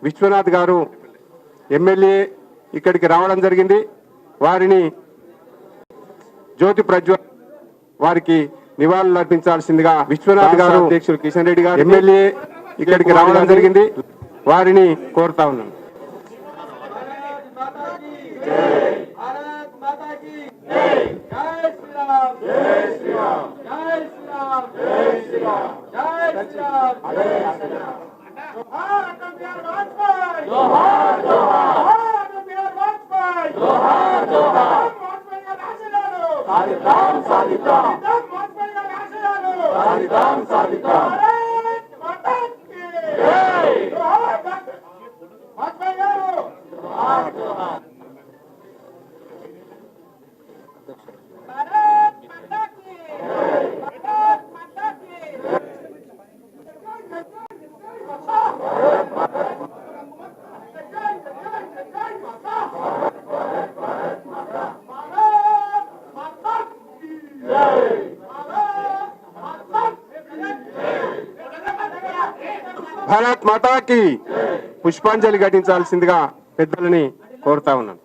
విశ్వనాథ్ గారు ఎమ్మెల్యే ఇక్కడికి రావడం జరిగింది. వారిని జ్యోతి ప్రజ్వల్ వారికి నివాళులు అర్పించాల్సిందిగా విశ్వనాథ్ గారు అధ్యక్షులు కిషన్ రెడ్డి గారు ఎమ్మెల్యే ఇక్కడికి రావడం జరిగింది. వారిని కోరుతా ఉన్నాను. భారత్ మాతాకి పుష్పాంజలి ఘటించాల్సిందిగా పెద్దలని కోరుతా ఉన్నాను.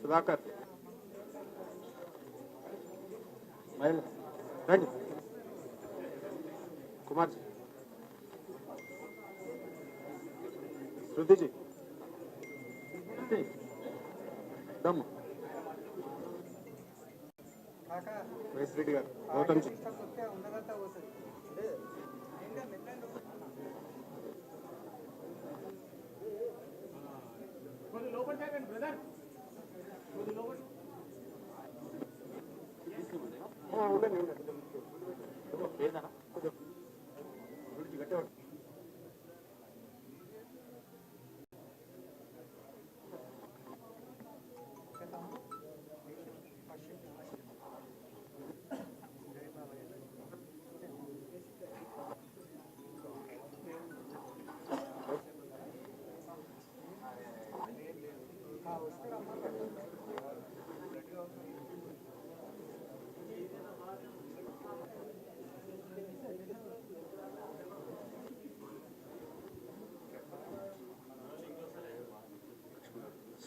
సుధాకర్ రండి, కుమార్ శృతిజీ రెడ్డి గారు గౌతమ్ జీ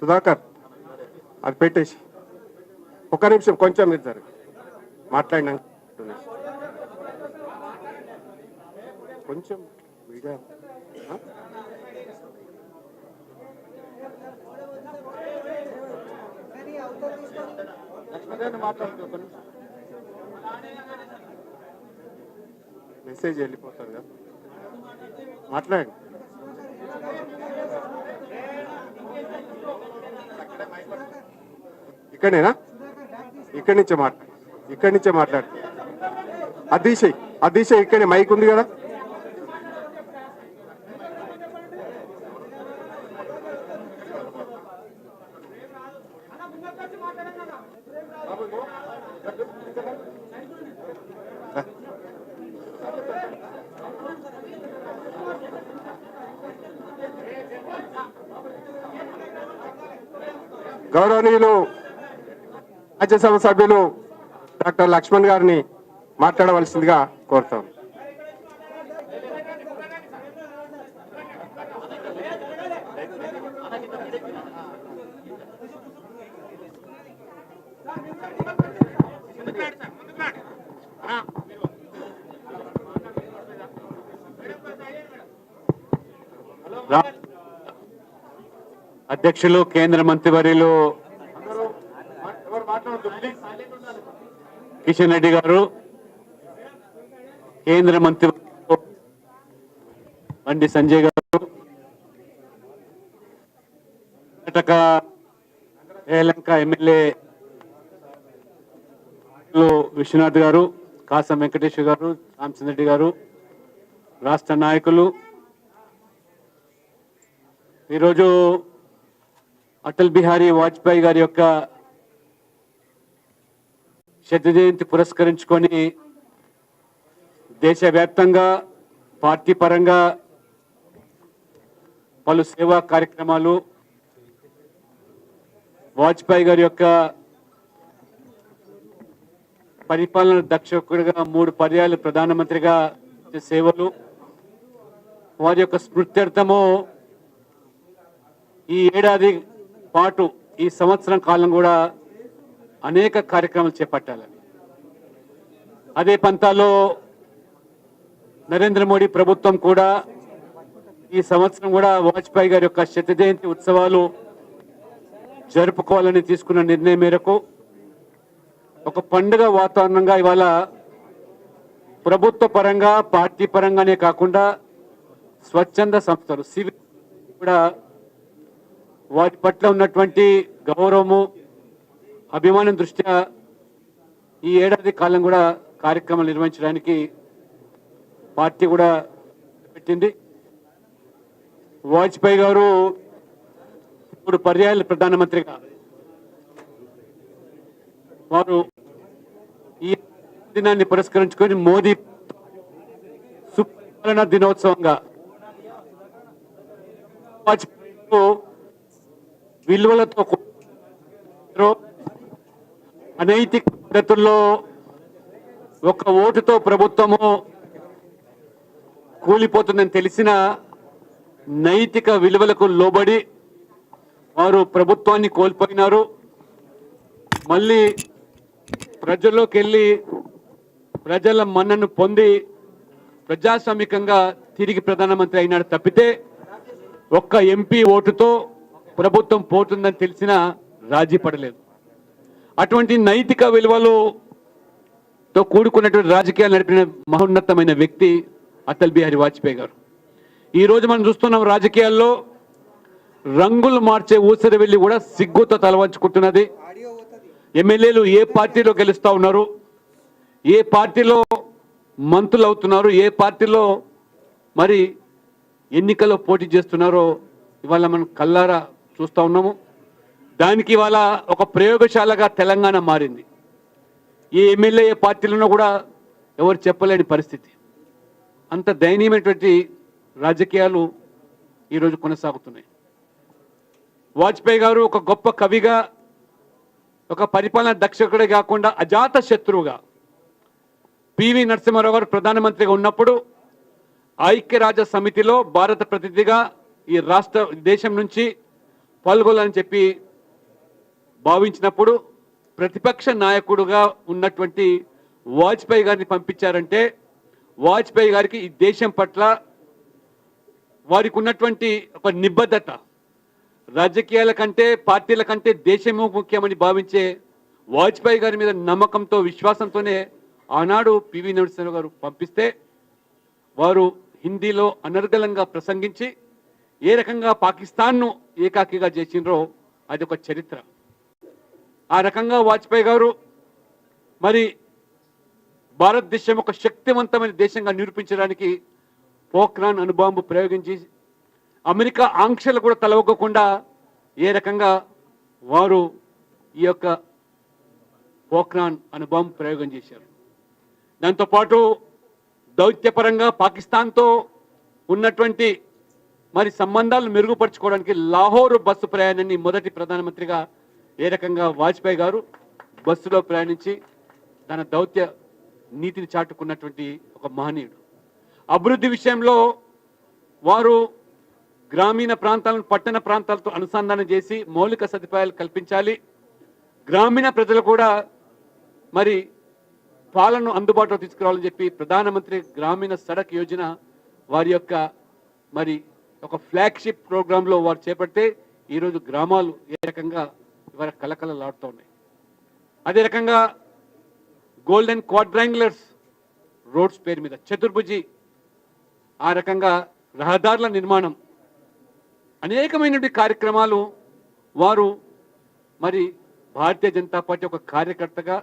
సుధాకర్ అది పెట్టేసి ఒక్క నిమిషం కొంచెం ఇద్దరు మాట్లాడినా కొంచెం వీడియో మెసేజ్ వెళ్ళిపోతారు కదా, మాట్లాడండి. ఇక్కడేనా? ఇక్కడి నుంచే మాట్లాడు. అదీశయ్ ఇక్కడే మైక్ ఉంది కదా. గౌరవనీయులు రాజ్యసభ సభ్యులు డాక్టర్ లక్ష్మణ్ గారిని మాట్లాడవలసిందిగా కోరుతాం. అధ్యక్షులు కేంద్ర మంత్రివర్యులు కిషన్ రెడ్డి గారు, కేంద్ర మంత్రి బండి సంజయ్ గారు, కర్ణాటక శ్రీలంక ఎమ్మెల్యే విశ్వనాథ్ గారు, కాసం వెంకటేశ్వర గారు, రామచంద్ర రెడ్డి గారు, రాష్ట్ర నాయకులు, ఈరోజు అటల్ బిహారీ వాజ్పేయి గారి యొక్క శత జయంతి పురస్కరించుకొని దేశవ్యాప్తంగా పార్టీ పరంగా పలు సేవా కార్యక్రమాలు, వాజ్పేయి గారి యొక్క పరిపాలన దక్షకుడిగా 3 పర్యాయాలు ప్రధానమంత్రిగా సేవలు, వారి యొక్క స్మృత్యర్థము ఈ ఏడాది పాటు ఈ సంవత్సరం కాలం కూడా అనేక కార్యక్రమాలు చేపట్టాలని, అదే పంతాలో నరేంద్ర మోడీ ప్రభుత్వం కూడా ఈ సంవత్సరం కూడా వాజ్పేయి గారి యొక్క శత జయంతి ఉత్సవాలు జరుపుకోవాలని తీసుకున్న నిర్ణయం మేరకు ఒక పండుగ వాతావరణంగా ఇవాళ ప్రభుత్వ పరంగా పార్టీ పరంగానే కాకుండా స్వచ్ఛంద సంస్థలు సివిల్ కూడా వాటి పట్ల ఉన్నటువంటి గౌరవము అభిమానం దృష్ట్యా ఈ ఏడాది కాలం కూడా కార్యక్రమాలు నిర్వహించడానికి పార్టీ కూడా పెట్టింది. వాజ్పేయి గారు 3 పర్యాయాలు ప్రధానమంత్రిగా వారు ఈ దినాన్ని పురస్కరించుకొని మోదీ సుపాలన దినోత్సవంగా వాజ్పేయి విలువలతో అనైతిక పద్ధతుల్లో ఒక ఓటుతో ప్రభుత్వము కూలిపోతుందని తెలిసిన నైతిక విలువలకు లోబడి వారు ప్రభుత్వాన్ని కోల్పోయినారు. మళ్ళీ ప్రజల్లోకి వెళ్ళి ప్రజల మన్నను పొంది ప్రజాస్వామికంగా తిరిగి ప్రధానమంత్రి అయినాడు తప్పితే ఒక్క ఎంపీ ఓటుతో ప్రభుత్వం పోతుందని తెలిసిన రాజీ పడలేదు. అటువంటి నైతిక విలువలతో కూడుకున్నటువంటి రాజకీయాలు నడిపిన మహోన్నతమైన వ్యక్తి అటల్ బిహారీ వాజ్పేయి గారు. ఈ రోజు మనం చూస్తున్నాం రాజకీయాల్లో రంగులు మార్చే ఊసరి వెళ్ళి కూడా సిగ్గుతో తలవంచుకుంటున్నది. ఎమ్మెల్యేలు ఏ పార్టీలో గెలుస్తూ ఉన్నారు, ఏ పార్టీలో మంత్రులు అవుతున్నారు, ఏ పార్టీలో మరి ఎన్నికల్లో పోటీ చేస్తున్నారో ఇవాళ మనం కల్లారా చూస్తూ ఉన్నాము. దానికి ఇవాళ ఒక ప్రయోగశాలగా తెలంగాణ మారింది. ఏ ఎమ్మెల్యే ఏ పార్టీలోనో కూడా ఎవరు చెప్పలేని పరిస్థితి. అంత దయనీయమైనటువంటి రాజకీయాలు ఈరోజు కొనసాగుతున్నాయి. వాజ్పేయి గారు ఒక గొప్ప కవిగా, ఒక పరిపాలన దక్షకుడే కాకుండా అజాత శత్రువుగా పివి నరసింహారావు గారు ప్రధానమంత్రిగా ఉన్నప్పుడు ఐక్యరాజ్య సమితిలో భారత ప్రతినిధిగా ఈ రాష్ట్ర దేశం నుంచి పాల్గొనాలని చెప్పి భావించినప్పుడు ప్రతిపక్ష నాయకుడుగా ఉన్నటువంటి వాజ్పేయి గారిని పంపించారంటే వాజ్పేయి గారికి ఈ దేశం పట్ల వారికి ఉన్నటువంటి ఒక నిబద్ధత, రాజకీయాల కంటే పార్టీల కంటే దేశము ముఖ్యమని భావించే వాజ్పేయి గారి మీద నమ్మకంతో విశ్వాసంతోనే ఆనాడు పివి నరసింహారావు గారు పంపిస్తే వారు హిందీలో అనర్గళంగా ప్రసంగించి ఏ రకంగా పాకిస్తాన్ను ఏకాకిగా చేసిండ్రో అది ఒక చరిత్ర. ఆ రకంగా వాజ్పేయి గారు మరి భారతదేశం ఒక శక్తివంతమైన దేశంగా నిరూపించడానికి పోఖ్రాన్ అణుబాంబు ప్రయోగించి అమెరికా ఆంక్షలు కూడా తలవకుండా ఏ రకంగా వారు ఈ యొక్క పోఖ్రాన్ అణుబాంబు ప్రయోగం చేశారు. దాంతోపాటు దౌత్యపరంగా పాకిస్తాన్తో ఉన్నటువంటి మరి సంబంధాలు మెరుగుపరచుకోవడానికి లాహోరు బస్సు ప్రయాణాన్ని మొదటి ప్రధానమంత్రిగా ఏ రకంగా వాజ్పేయి గారు బస్సులో ప్రయాణించి తన దౌత్య నీతిని చాటుకున్నటువంటి ఒక మహనీయుడు. అభివృద్ధి విషయంలో వారు గ్రామీణ ప్రాంతాలను పట్టణ ప్రాంతాలతో అనుసంధానం చేసి మౌలిక సదుపాయాలు కల్పించాలి, గ్రామీణ ప్రజలు కూడా మరి పాలనను అందుబాటులో తీసుకురావాలని చెప్పి ప్రధానమంత్రి గ్రామీణ సడక్ యోజన వారి యొక్క మరి ఒక ఫ్లాగ్షిప్ ప్రోగ్రాంలో వారు చేపడితే ఈరోజు గ్రామాలు ఏ రకంగా ఇవాళ కలకలలాడుతూ ఉన్నాయి. అదే రకంగా గోల్డెన్ క్వాడ్రాంగులర్స్ రోడ్స్ పేరు మీద చతుర్భుజి, ఆ రకంగా రహదారుల నిర్మాణం, అనేకమైనటువంటి కార్యక్రమాలు వారు మరి భారతీయ జనతా పార్టీ ఒక కార్యకర్తగా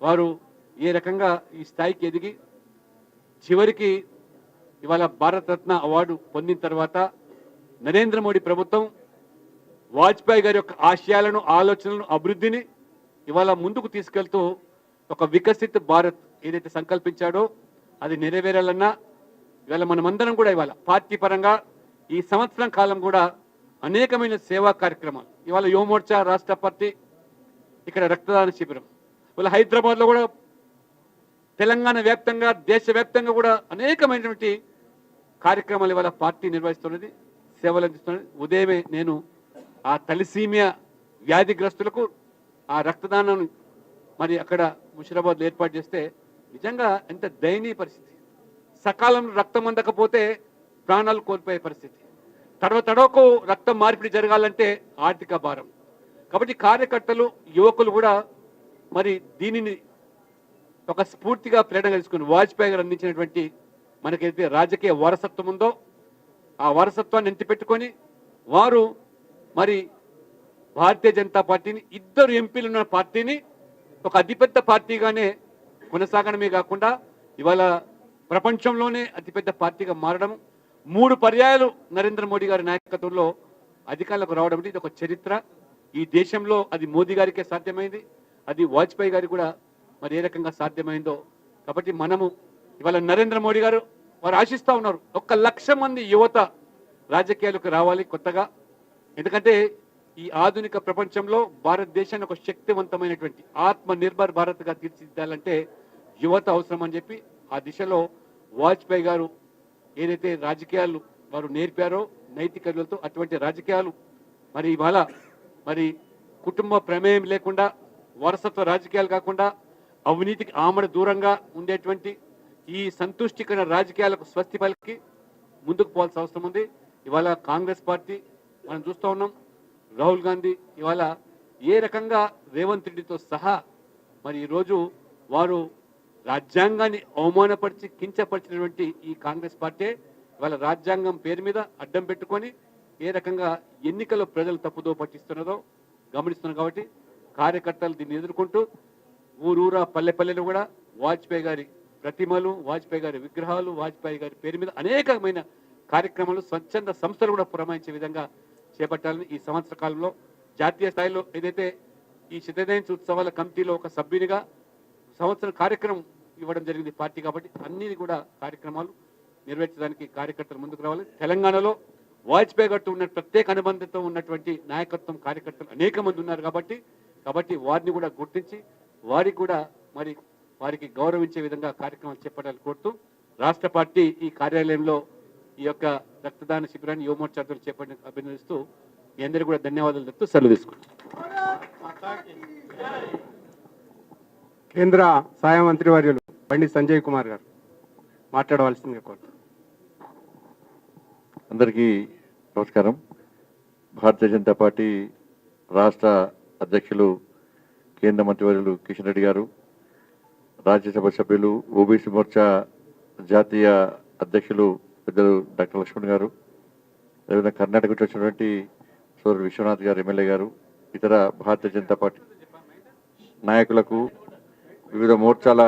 వారు ఏ రకంగా ఈ స్థాయికి ఎదిగి చివరికి ఇవాళ భారతరత్న అవార్డు పొందిన తర్వాత నరేంద్ర మోడీ ప్రభుత్వం వాజ్పేయి గారి యొక్క ఆశయాలను, ఆలోచనలను, అభివృద్ధిని ఇవాళ ముందుకు తీసుకెళ్తూ ఒక వికసిత్ భారత్ ఏదైతే సంకల్పించాడో అది నెరవేరాలన్నా ఇవాళ మనమందరం కూడా ఇవాళ పార్టీ పరంగా ఈ సంవత్సరం కాలం కూడా అనేకమైన సేవా కార్యక్రమాలు ఇవాళ యువమోర్చా రాష్ట్ర పార్టీ ఇక్కడ రక్తదాన శిబిరం ఇవాళ హైదరాబాద్లో కూడా తెలంగాణ వ్యాప్తంగా దేశవ్యాప్తంగా కూడా అనేకమైనటువంటి కార్యక్రమాలు ఇవాళ పార్టీ నిర్వహిస్తున్నది, సేవలు అందిస్తున్నది. ఉదయమే నేను ఆ తలిసీమియా వ్యాధిగ్రస్తులకు ఆ రక్తదానం మరి అక్కడ ముషిరాబాద్లో ఏర్పాటు చేస్తే నిజంగా ఎంత దయనీయ పరిస్థితి. సకాలంలో రక్తం అందకపోతే ప్రాణాలు కోల్పోయే పరిస్థితి. తడవకు రక్తం మార్పిడి జరగాలంటే ఆర్థిక భారం. కాబట్టి కార్యకర్తలు యువకులు కూడా మరి దీనిని ఒక స్ఫూర్తిగా ప్రేరణ తీసుకుని వాజ్పేయి గారు అందించినటువంటి మనకైతే రాజకీయ వారసత్వం ఉందో ఆ వారసత్వాన్ని ఎత్తిపెట్టుకొని వారు మరి భారతీయ జనతా పార్టీని 2 ఎంపీలు ఉన్న పార్టీని ఒక అతిపెద్ద పార్టీగానే కొనసాగడమే కాకుండా ఇవాళ ప్రపంచంలోనే అతిపెద్ద పార్టీగా మారడం, 3 పర్యాయాలు నరేంద్ర మోడీ గారి నాయకత్వంలో అధికారులకు రావడం ఇది ఒక చరిత్ర. ఈ దేశంలో అది మోదీ గారికే సాధ్యమైంది, అది వాజ్పేయి గారికి కూడా మరి ఏ రకంగా సాధ్యమైందో. కాబట్టి మనము ఇవాళ నరేంద్ర మోడీ గారు వారు ఆశిస్తూ ఉన్నారు 1,00,000 మంది యువత రాజకీయాలకు రావాలి కొత్తగా. ఎందుకంటే ఈ ఆధునిక ప్రపంచంలో భారతదేశాన్ని ఒక శక్తివంతమైనటువంటి ఆత్మ నిర్భర్ భారత్గా తీర్చిదిద్దాలంటే యువత అవసరం అని చెప్పి ఆ దిశలో వాజ్పేయి గారు ఏదైతే రాజకీయాలు వారు నేర్పారో నైతిక విలువలతో అటువంటి రాజకీయాలు మరి ఇవాళ మరి కుటుంబ ప్రమేయం లేకుండా వారసత్వ రాజకీయాలు కాకుండా అవినీతికి ఆమడ దూరంగా ఉండేటువంటి ఈ సంతుష్టికర రాజకీయాలకు స్వస్తి పలికి ముందుకు పోవాల్సిన అవసరం ఉంది. ఇవాళ కాంగ్రెస్ పార్టీ మనం చూస్తూ ఉన్నాం, రాహుల్ గాంధీ ఇవాళ ఏ రకంగా రేవంత్ రెడ్డితో సహా మరి ఈరోజు వారు రాజ్యాంగాన్ని అవమానపరిచి కించపరిచినటువంటి ఈ కాంగ్రెస్ పార్టీ ఇవాళ రాజ్యాంగం పేరు మీద అడ్డం పెట్టుకొని ఏ రకంగా ఎన్నికల్లో ప్రజలు తప్పుదో పట్టిస్తున్నదో గమనిస్తున్నాం. కాబట్టి కార్యకర్తలు దీన్ని ఎదుర్కొంటూ ఊరూరా పల్లెలో కూడా వాజ్పేయి గారి ప్రతిమలు, వాజ్పేయి గారి విగ్రహాలు, వాజ్పేయి గారి పేరు మీద అనేకమైన కార్యక్రమాలు స్వచ్ఛంద సంస్థలు కూడా పురమాయించే విధంగా చేపట్టాలని ఈ సంవత్సర కాలంలో జాతీయ స్థాయిలో ఏదైతే ఈ శతజయంతి ఉత్సవాల కమిటీలో ఒక సభ్యునిగా సంవత్సరం కార్యక్రమం ఇవ్వడం జరిగింది పార్టీ. కాబట్టి అన్ని కూడా కార్యక్రమాలు నిర్వహించడానికి కార్యకర్తలు ముందుకు రావాలి. తెలంగాణలో వాజ్పేయి గారితో ఉన్న ప్రత్యేక అనుబంధంతో ఉన్నటువంటి నాయకత్వం కార్యకర్తలు అనేక మంది ఉన్నారు. కాబట్టి వారిని కూడా గుర్తించి వారికి కూడా మరి వారికి గౌరవించే విధంగా కార్యక్రమాలు చేపట్టాలని కోరుతూ రాష్ట్ర పార్టీ ఈ కార్యాలయంలో ఈ యొక్క రక్తదాన శిబిరాన్ని యువమోర్చాతో చేపట్టిన అభినందిస్తూ మీ అందరికీ కూడా ధన్యవాదాలు చెప్తూ సెలవు తీసుకుంటాం. కేంద్ర సహాయ మంత్రి వర్యులు బండి సంజయ్ కుమార్ గారు మాట్లాడవలసిందిగా కోరుతారు. అందరికీ నమస్కారం. భారతీయ జనతా పార్టీ రాష్ట్ర అధ్యక్షులు కేంద్ర మంత్రివర్యులు కిషన్ రెడ్డి గారు, రాజ్యసభ సభ్యులు ఓబీసీ మోర్చా జాతీయ అధ్యక్షులు పెద్దలు డాక్టర్ లక్ష్మణ్ గారు, అదేవిధంగా కర్ణాటక నుంచి వచ్చినటువంటి సోదరు విశ్వనాథ్ గారు ఎమ్మెల్యే గారు, ఇతర భారతీయ జనతా పార్టీ నాయకులకు, వివిధ మోర్చాల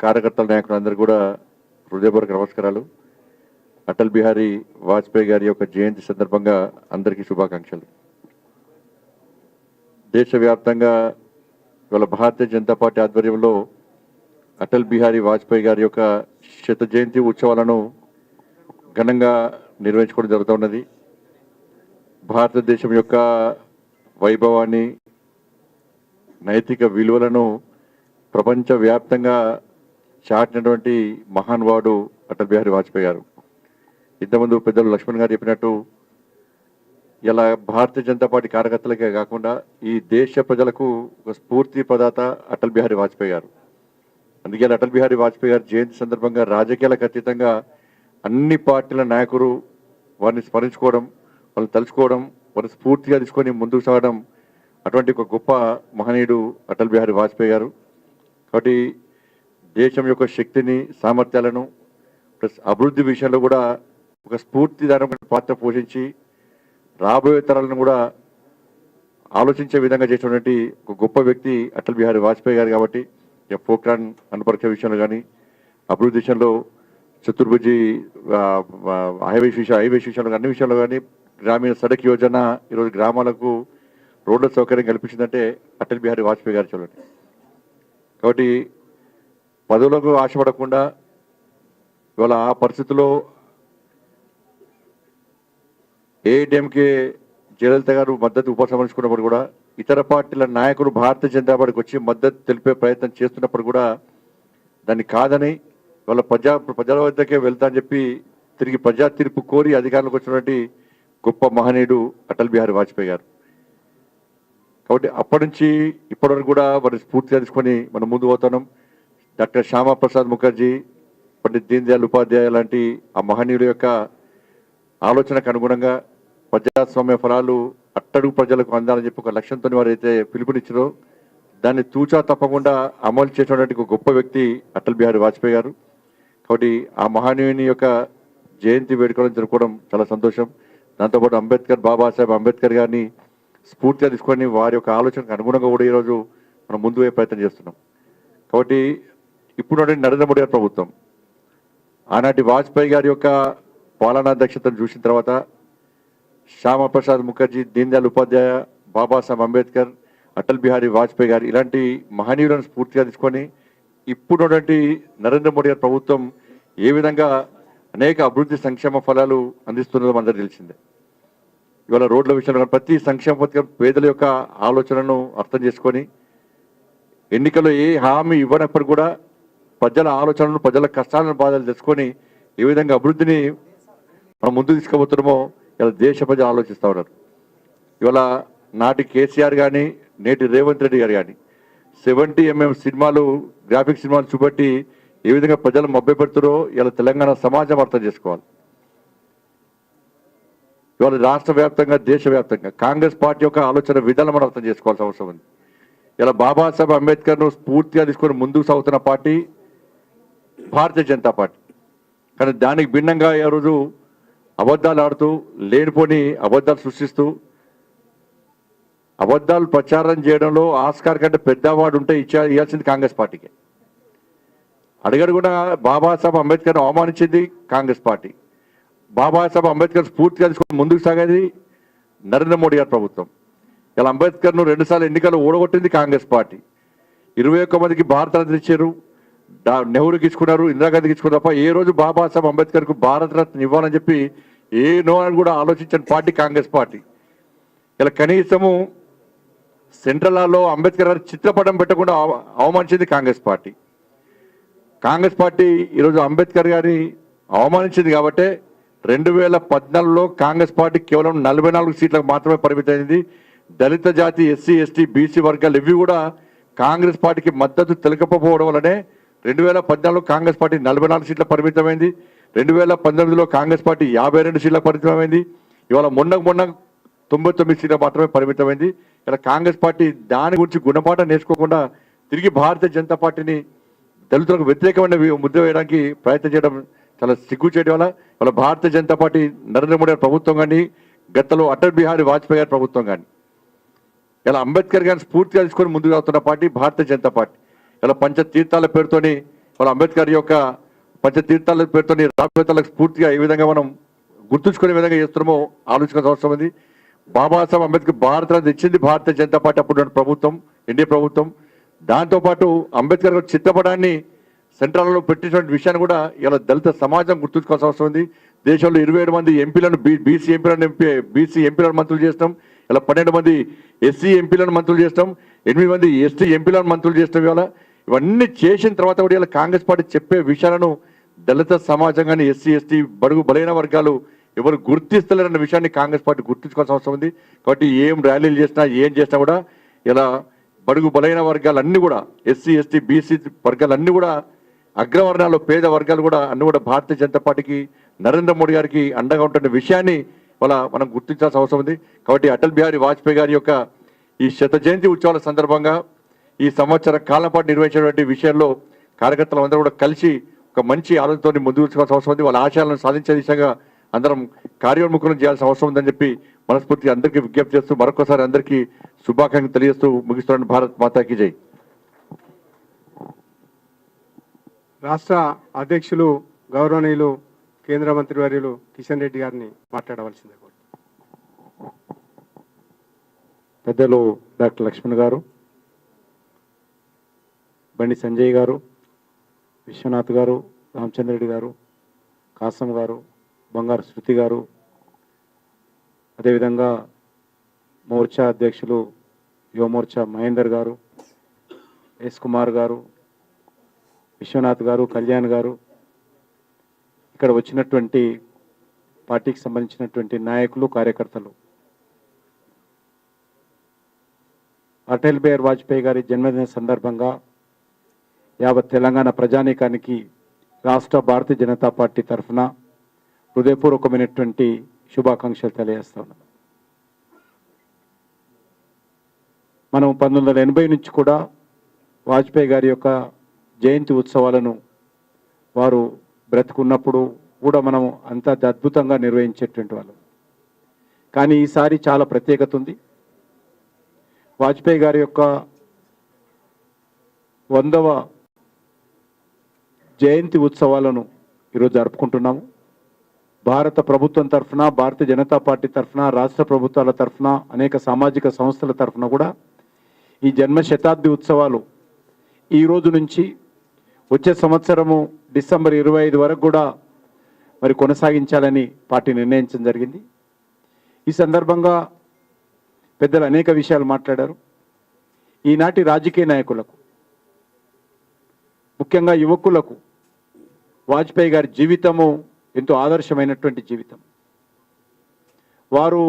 కార్యకర్తల నాయకులందరూ కూడా హృదయపూర్వక నమస్కారాలు. అటల్ బిహారీ వాజ్పేయి గారి యొక్క జయంతి సందర్భంగా అందరికీ శుభాకాంక్షలు. దేశవ్యాప్తంగా ఇవాళ భారతీయ జనతా పార్టీ ఆధ్వర్యంలో అటల్ బిహారీ వాజ్పేయి గారి యొక్క 100వ జయంతి ఉత్సవాలను ఘనంగా నిర్వహించుకోవడం జరుగుతున్నది. భారతదేశం యొక్క వైభవాన్ని, నైతిక విలువలను ప్రపంచవ్యాప్తంగా చాటినటువంటి మహానుభావుడు అటల్ బిహారీ వాజ్పేయి గారు. ఇంతకుముందు పెద్దలు లక్ష్మణ్ గారు చెప్పినట్టు ఇలా భారతీయ జనతా పార్టీ కార్యకర్తలకే కాకుండా ఈ దేశ ప్రజలకు ఒక స్ఫూర్తి ప్రదాత అటల్ బిహారీ వాజ్పేయి గారు. అందుకే అటల్ బిహారీ వాజ్పేయి గారి జయంతి సందర్భంగా రాజకీయాలకు అతీతంగా అన్ని పార్టీల నాయకులు వారిని స్మరించుకోవడం, వాళ్ళు తలుచుకోవడం, వారిని స్ఫూర్తిగా తీసుకొని ముందుకు సాగడం, అటువంటి ఒక గొప్ప మహనీయుడు అటల్ బిహారీ వాజ్పేయి గారు. కాబట్టి దేశం యొక్క శక్తిని, సామర్థ్యాలను ప్లస్ అభివృద్ధి విషయంలో కూడా ఒక స్ఫూర్తిదాయకమైన పాత్ర పోషించి రాబోయే తరాలను కూడా ఆలోచించే విధంగా చేసినటువంటి ఒక గొప్ప వ్యక్తి అటల్ బిహారీ వాజ్పేయి గారు. కాబట్టి పోఖ్రాన్ అణుపరీక్ష విషయంలో కానీ, అభివృద్ధి విషయంలో, చతుర్భుజి హైవేస్ విషయంలో, అన్ని విషయాల్లో కానీ, గ్రామీణ సడక్ యోజన ఈరోజు గ్రామాలకు రోడ్ల సౌకర్యం కల్పించిందంటే అటల్ బిహారీ వాజ్పేయి గారు చూడండి. కాబట్టి పదవులకు ఆశపడకుండా ఇవాళ ఆ పరిస్థితుల్లో ఏఐడిఎంకే జయలలిత గారు మద్దతు ఉపసంహరించుకున్నప్పుడు కూడా ఇతర పార్టీల నాయకులు భారతీయ జనతా పార్టీకి వచ్చి మద్దతు తెలిపే ప్రయత్నం చేస్తున్నప్పుడు కూడా దాన్ని కాదని వాళ్ళ ప్రజల వద్దకే వెళ్తా అని చెప్పి తిరిగి ప్రజా తీర్పు కోరి అధికారంలోకి వచ్చినటువంటి గొప్ప మహనీయుడు అటల్ బిహారీ వాజ్పేయి గారు. కాబట్టి అప్పటి నుంచి ఇప్పటివరకు కూడా మరి స్ఫూర్తిగా తీసుకొని మనం ముందు పోతున్నాం. డాక్టర్ శ్యామాప్రసాద్ ముఖర్జీ, పండిత్ దీన్ దయాళ్ ఉపాధ్యాయ లాంటి ఆ మహనీయుల యొక్క ఆలోచనకు అనుగుణంగా ప్రజాస్వామ్య ఫలాలు అట్టడుగు ప్రజలకు అందాలని చెప్పి ఒక లక్ష్యంతో వారైతే పిలుపునిచ్చారో దాన్ని తూచా తప్పకుండా అమలు చేసినటువంటి ఒక గొప్ప వ్యక్తి అటల్ బిహారీ వాజ్పేయి గారు. కాబట్టి ఆ మహనీయుని యొక్క జయంతి వేడుకలను జరుపుకోవడం చాలా సంతోషం. దాంతోపాటు అంబేద్కర్, బాబాసాహెబ్ అంబేద్కర్ గారిని స్ఫూర్తిగా తీసుకొని వారి యొక్క ఆలోచనకు అనుగుణంగా కూడా ఈరోజు మనం ముందు పోయే ప్రయత్నం చేస్తున్నాం. కాబట్టి ఇప్పుడు నరేంద్ర మోడీ గారి ప్రభుత్వం ఆనాటి వాజ్పేయి గారి యొక్క పాలనా దక్షతను చూసిన తర్వాత శ్యామాప్రసాద్ ముఖర్జీ, దీన్ దయాళ్ ఉపాధ్యాయ, బాబాసాహెబ్ అంబేద్కర్, అటల్ బిహారీ వాజ్పేయి గారు ఇలాంటి మహనీయులను స్ఫూర్తిగా తీసుకొని ఇప్పుడున్నటువంటి నరేంద్ర మోడీ గారి ప్రభుత్వం ఏ విధంగా అనేక అభివృద్ధి సంక్షేమ ఫలాలు అందిస్తున్నదో మనందరూ తెలిసిందే. ఇవాళ రోడ్ల విషయంలో ప్రతి సంక్షేమ పథకం పేదల యొక్క ఆలోచనను అర్థం చేసుకొని ఎన్నికల్లో ఏ హామీ ఇవ్వనప్పుడు కూడా ప్రజల ఆలోచనలను, ప్రజల కష్టాలను, బాధలు తెలుసుకొని ఏ విధంగా అభివృద్ధిని మనం ముందు తీసుకుపోతున్నామో ఇలా దేశ ప్రజలు ఆలోచిస్తూ ఉన్నారు. ఇవాళ నాటి కేసీఆర్ కానీ నేటి రేవంత్ రెడ్డి గారు కానీ 70mm సినిమాలు, గ్రాఫిక్ సినిమాలు చూపెట్టి ఏ విధంగా ప్రజలు మభ్యపెడుతారో ఇలా తెలంగాణ సమాజం అర్థం చేసుకోవాలి. ఇవాళ రాష్ట్ర వ్యాప్తంగా, దేశవ్యాప్తంగా కాంగ్రెస్ పార్టీ యొక్క ఆలోచన విధానం మనం అర్థం చేసుకోవాల్సిన అవసరం ఉంది. ఇలా బాబాసాహెబ్ అంబేద్కర్ను స్ఫూర్తిగా తీసుకొని ముందుకు సాగుతున్న పార్టీ భారతీయ జనతా పార్టీ. కానీ దానికి భిన్నంగా ఈ రోజు అబద్ధాలు ఆడుతూ, లేనిపోని అబద్ధాలు సృష్టిస్తూ, అబద్ధాలు ప్రచారం చేయడంలో ఆస్కార్ కంటే పెద్దవాడు ఉంటే ఇవ్వాల్సింది కాంగ్రెస్ పార్టీకి. అడుగడుగునా బాబాసాహెబ్ అంబేద్కర్ను అవమానించింది కాంగ్రెస్ పార్టీ. బాబాసాహెబ్ అంబేద్కర్ స్ఫూర్తిగా తీసుకొని ముందుకు సాగేది నరేంద్ర మోడీ గారి ప్రభుత్వం. ఇలా అంబేద్కర్ను 2 సార్లు ఎన్నికలు ఓడగొట్టింది కాంగ్రెస్ పార్టీ. 21 మందికి భారతరత్న ఇచ్చారు, నెహ్రూకి ఇచ్చుకున్నారు, ఇందిరాగాంధీకి ఇచ్చుకున్నారు తప్ప ఏ రోజు బాబాసాహెబ్ అంబేద్కర్కు భారతరత్న ఇవ్వాలని చెప్పి ఏ నో అని కూడా ఆలోచించని పార్టీ కాంగ్రెస్ పార్టీ. ఇలా కనీసము సెంట్రల్ హాల్లో అంబేద్కర్ గారి చిత్రపటం పెట్టకుండా అవమానించింది కాంగ్రెస్ పార్టీ. కాంగ్రెస్ పార్టీ ఈరోజు అంబేద్కర్ గారిని అవమానించింది కాబట్టి 2014లో కాంగ్రెస్ పార్టీ కేవలం 44 సీట్లకు మాత్రమే పరిమితమైంది. దళిత జాతి, ఎస్సీ, ఎస్టీ, బీసీ వర్గాలు ఇవి కూడా కాంగ్రెస్ పార్టీకి మద్దతు తెలకపోవడం వల్లనే 2014లో కాంగ్రెస్ పార్టీ 44 సీట్లకు పరిమితమైంది. 2019లో కాంగ్రెస్ పార్టీ 52 సీట్లకు పరిమితమైంది. ఇవాళ మొన్న 99 సీట్లకు మాత్రమే పరిమితమైంది. ఇలా కాంగ్రెస్ పార్టీ దాని గురించి గుణపాఠం నేర్చుకోకుండా తిరిగి భారతీయ జనతా పార్టీని దళితులకు వ్యతిరేకమైన ముద్ర వేయడానికి ప్రయత్నం చేయడం చాలా సిగ్గు చేయడం వల్ల ఇవాళ భారతీయ జనతా పార్టీ నరేంద్ర మోడీ గారి ప్రభుత్వం కానీ, గతంలో అటల్ బిహారీ వాజ్పేయి గారి ప్రభుత్వం కానీ ఇలా అంబేద్కర్ గారిని స్ఫూర్తిగా తీసుకొని ముందుకు వెళ్తున్న పార్టీ భారతీయ జనతా పార్టీ. ఇలా పంచతీర్థాల పేరుతోని వాళ్ళ అంబేద్కర్ యొక్క పంచతీర్థాల పేరుతోని రాష్ట్రాలకు స్ఫూర్తిగా ఏ విధంగా మనం గుర్తుంచుకునే విధంగా చేస్తున్నామో ఆలోచించాల్సిన అవసరం ఉంది. బాబాసాహెబ్ అంబేద్కర్ భారతరత్న ఇచ్చింది భారతీయ జనతా పార్టీ అప్పుడు ప్రభుత్వం, ఎన్డీఏ ప్రభుత్వం. దాంతోపాటు అంబేద్కర్ గారి చిత్రపటాన్ని సెంట్రల్లో పెట్టినటువంటి విషయాన్ని కూడా ఇలా దళిత సమాజం గుర్తుంచుకోవాల్సిన అవసరం ఉంది. దేశంలో 27 మంది ఎంపీలను బీసీ ఎంపీలను మంత్రులు చేస్తాం. ఇలా 12 మంది ఎస్సీ ఎంపీలను మంత్రులు చేస్తాం. 8 మంది ఎస్టీ ఎంపీలను మంత్రులు చేస్తాం. ఇవాళ ఇవన్నీ చేసిన తర్వాత కూడా ఇలా కాంగ్రెస్ పార్టీ చెప్పే విషయాలను దళిత సమాజం కానీ, ఎస్సీ, ఎస్టీ, బడుగు బలైన వర్గాలు ఎవరు గుర్తిస్తలేరన్న విషయాన్ని కాంగ్రెస్ పార్టీ గుర్తుంచుకోవాల్సిన అవసరం ఉంది. కాబట్టి ఏం ర్యాలీలు చేసినా, ఏం చేసినా కూడా ఇలా బడుగు బలైన వర్గాలన్నీ కూడా, ఎస్సీ, ఎస్టీ, బీసీ వర్గాలన్నీ కూడా, అగ్రవర్ణాలు, పేద వర్గాలు కూడా అన్ని కూడా భారతీయ జనతా పార్టీకి, నరేంద్ర మోడీ గారికి అండగా ఉంటున్న విషయాన్ని మనం గుర్తించాల్సిన అవసరం ఉంది. కాబట్టి అటల్ బిహారీ వాజ్పేయి గారి యొక్క ఈ 100వ జయంతి ఉత్సవాల సందర్భంగా ఈ సంవత్సర కాలం పాటు నిర్వహించినటువంటి విషయంలో కార్యకర్తలు అందరూ కూడా కలిసి ఒక మంచి ఆలోచనతో ముందుకు తీసుకోవాల్సిన అవసరం ఉంది. వాళ్ళ ఆశయాలను సాధించే దిశగా అందరం కార్యోన్ముఖం చేయాల్సిన అవసరం ఉందని చెప్పి మనస్ఫూర్తిగా అందరికీ విజ్ఞప్తి చేస్తూ మరొకసారి అందరికీ శుభాకాంక్షలు తెలియజేస్తూ ముగిస్తున్నాను. భారత్ మాతాకి జై. రాష్ట్ర అధ్యక్షులు గౌరవనీయులు కేంద్ర మంత్రి వర్యులు కిషన్ రెడ్డి గారిని మాట్లాడవలసిందే. పెద్దలు డాక్టర్ లక్ష్మణ్ గారు, బండి సంజయ్ గారు, విశ్వనాథ్ గారు, రామచంద్రెడ్డి గారు, కాసం గారు, బంగారు శృతి గారు, అదేవిధంగా మోర్చా అధ్యక్షులు యువమోర్చా మహేందర్ గారు, ఎస్ కుమార్ గారు, విశ్వనాథ్ గారు, కళ్యాణ్ గారు, ఇక్కడ వచ్చినటువంటి పార్టీకి సంబంధించినటువంటి నాయకులు, కార్యకర్తలు, అటల్ బిహారీ వాజ్పేయి గారి జన్మదిన సందర్భంగా యావత్ తెలంగాణ ప్రజానీకానికి రాష్ట్ర భారతీయ జనతా పార్టీ తరఫున హృదయపూర్వకమైనటువంటి శుభాకాంక్షలు తెలియజేస్తా ఉన్నాను. మనం 1980 నుంచి కూడా వాజ్పేయి గారి యొక్క జయంతి ఉత్సవాలను వారు బ్రతుకున్నప్పుడు కూడా మనం అంత అద్భుతంగా నిర్వహించేటువంటి వాళ్ళం. కానీ ఈసారి చాలా ప్రత్యేకత ఉంది. వాజ్పేయి గారి యొక్క 100వ జయంతి ఉత్సవాలను ఈరోజు జరుపుకుంటున్నాము. భారత ప్రభుత్వం తరఫున, భారతీయ జనతా పార్టీ తరఫున, రాష్ట్ర ప్రభుత్వాల తరఫున, అనేక సామాజిక సంస్థల తరఫున కూడా ఈ జన్మ శతాబ్ది ఉత్సవాలు ఈ రోజు నుంచి వచ్చే సంవత్సరము డిసెంబర్ 25 వరకు కూడా మరి కొనసాగించాలని పార్టీ నిర్ణయించడం జరిగింది. ఈ సందర్భంగా పెద్దలు అనేక విషయాలు మాట్లాడారు. ఈనాటి రాజకీయ నాయకులకు, ముఖ్యంగా యువకులకు వాజ్పేయి గారి జీవితము ఎంతో ఆదర్శమైనటువంటి జీవితం. వారు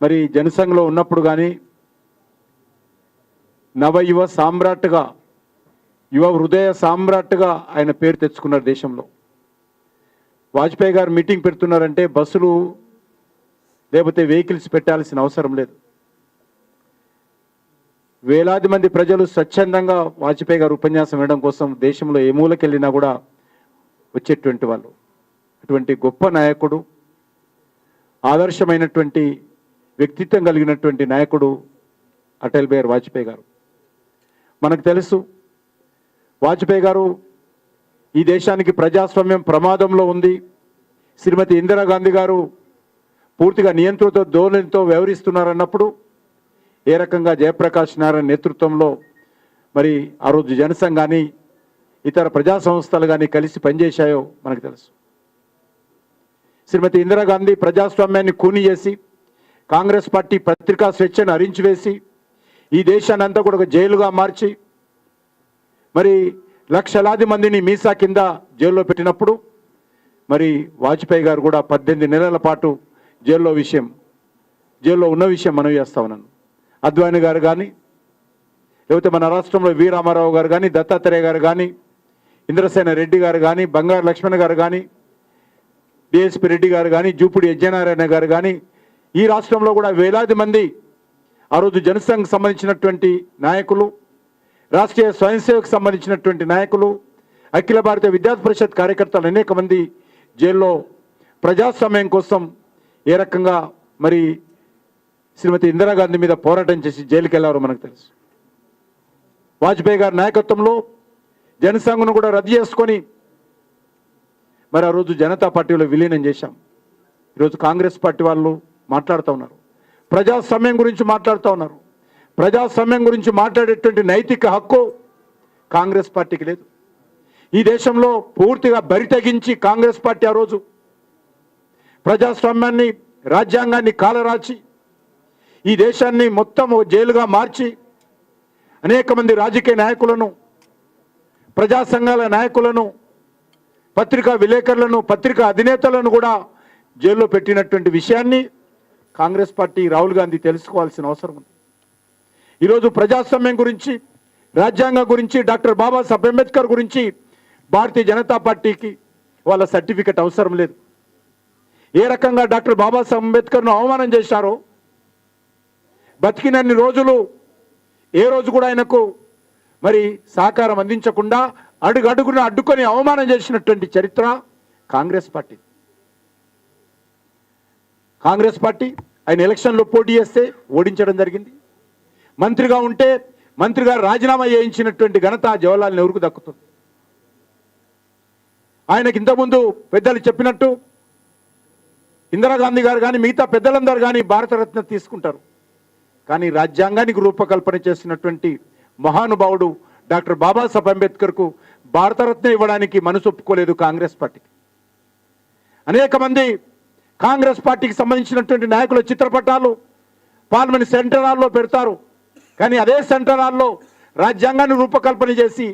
మరి జనసంఘలో ఉన్నప్పుడు కానీ నవయువ సామ్రాట్గా, యువ హృదయ సామ్రాట్గా ఆయన పేరు తెచ్చుకున్నారు దేశంలో. వాజ్పేయి గారు మీటింగ్ పెడుతున్నారంటే బస్సులు లేకపోతే వెహికల్స్ పెట్టాల్సిన అవసరం లేదు. వేలాది మంది ప్రజలు స్వచ్ఛందంగా వాజ్పేయి గారు ఉపన్యాసం వినడం కోసం దేశంలో ఏ మూలకెళ్ళినా కూడా వచ్చేటువంటి వాళ్ళు. అటువంటి గొప్ప నాయకుడు, ఆదర్శమైనటువంటి వ్యక్తిత్వం కలిగినటువంటి నాయకుడు అటల్ బిహారీ వాజ్పేయి గారు. మనకు తెలుసు, వాజ్పేయి గారు ఈ దేశానికి ప్రజాస్వామ్యం ప్రమాదంలో ఉంది, శ్రీమతి ఇందిరాగాంధీ గారు పూర్తిగా నియంత్రిత ధోరణితో వ్యవహరిస్తున్నారన్నప్పుడు ఏ రకంగా జయప్రకాష్ నారాయణ నేతృత్వంలో మరి ఆ రోజు జనసంఘ్ కానీ ఇతర ప్రజా సంస్థలు కానీ కలిసి పనిచేశాయో మనకు తెలుసు. శ్రీమతి ఇందిరాగాంధీ ప్రజాస్వామ్యాన్ని కూని చేసి, కాంగ్రెస్ పార్టీ పత్రికా స్వేచ్ఛను హరించివేసి, ఈ దేశాన్ని అంతా కూడా ఒక జైలుగా మార్చి మరి లక్షలాది మందిని మీసా కింద జైల్లో పెట్టినప్పుడు మరి వాజ్పేయి గారు కూడా 18 నెలల పాటు జైల్లో ఉన్న విషయం మనం చేస్తా ఉన్నాను. అద్వానీ గారు కానీ, లేకపోతే మన రాష్ట్రంలో వి రామారావు గారు కానీ, దత్తాత్రేయ గారు కానీ, ఇంద్రసేన రెడ్డి గారు కానీ, బంగారు లక్ష్మణ్ గారు కానీ, డిఎస్పి రెడ్డి గారు కానీ, జూపుడి యజ్ఞనారాయణ గారు కానీ, ఈ రాష్ట్రంలో కూడా వేలాది మంది ఆ రోజు జనసంఘ్ సంబంధించినటువంటి నాయకులు, రాష్ట్రీయ స్వయం సేవకు సంబంధించినటువంటి నాయకులు, అఖిల భారతీయ విద్యార్థి పరిషత్ కార్యకర్తలు అనేక మంది జైల్లో ప్రజాస్వామ్యం కోసం ఏ రకంగా మరి శ్రీమతి ఇందిరాగాంధీ మీద పోరాటం చేసి జైలుకి వెళ్ళారో మనకు తెలుసు. వాజ్పేయి గారి నాయకత్వంలో జనసంఘ్ను కూడా రద్దు చేసుకొని మరి ఆ రోజు జనతా పార్టీలో విలీనం చేశాం. ఈరోజు కాంగ్రెస్ పార్టీ వాళ్ళు మాట్లాడుతూ ఉన్నారు, ప్రజాస్వామ్యం గురించి మాట్లాడుతూ ఉన్నారు. ప్రజాస్వామ్యం గురించి మాట్లాడేటువంటి నైతిక హక్కు కాంగ్రెస్ పార్టీకి లేదు. ఈ దేశంలో పూర్తిగా బరి తెగించి కాంగ్రెస్ పార్టీ ఆ రోజు ప్రజాస్వామ్యాన్ని, రాజ్యాంగాన్ని కాలరాచి ఈ దేశాన్ని మొత్తం జైలుగా మార్చి అనేక మంది రాజకీయ నాయకులను, ప్రజా సంఘాల నాయకులను, పత్రికా విలేకరులను, పత్రికా అధినేతలను కూడా జైల్లో పెట్టినటువంటి విషయాన్ని కాంగ్రెస్ పార్టీ, రాహుల్ గాంధీ తెలుసుకోవాల్సిన అవసరం ఉంది. ఈరోజు ప్రజాస్వామ్యం గురించి, రాజ్యాంగం గురించి, డాక్టర్ బాబాసాహెబ్ అంబేద్కర్ గురించి భారతీయ జనతా పార్టీకి వాళ్ళ సర్టిఫికెట్ అవసరం లేదు. ఏ రకంగా డాక్టర్ బాబాసాహెబ్ అంబేద్కర్ను అవమానం చేశారో, బతికినన్ని రోజులు ఏ రోజు కూడా ఆయనకు మరి సహకారం అందించకుండా అడుగడుగున అడ్డుకొని అవమానం చేసినటువంటి చరిత్ర కాంగ్రెస్ పార్టీ. కాంగ్రెస్ పార్టీ ఆయన ఎలక్షన్లో పోటీ చేస్తే ఓడించడం జరిగింది. మంత్రిగా ఉంటే మంత్రిగా రాజీనామా చేయించినటువంటి ఘనత జవహర్లాల్ నెహ్రూకు దక్కుతుంది. ఆయనకి ఇంతకుముందు పెద్దలు చెప్పినట్టు ఇందిరాగాంధీ గారు కానీ మిగతా పెద్దలందరూ కానీ భారతరత్న తీసుకుంటారు. కానీ రాజ్యాంగానికి రూపకల్పన చేసినటువంటి మహానుభావుడు డాక్టర్ బాబాసాహెబ్ అంబేద్కర్కు భారతరత్న ఇవ్వడానికి మనసు ఒప్పుకోలేదు కాంగ్రెస్ పార్టీకి. అనేక మంది కాంగ్రెస్ పార్టీకి సంబంధించినటువంటి నాయకుల చిత్రపటాలు పార్లమెంట్ సెంట్రల్ హాల్లో పెడతారు. కానీ అదే సెంట్రల్ హాల్లో రాజ్యాంగాన్ని రూపకల్పన చేసి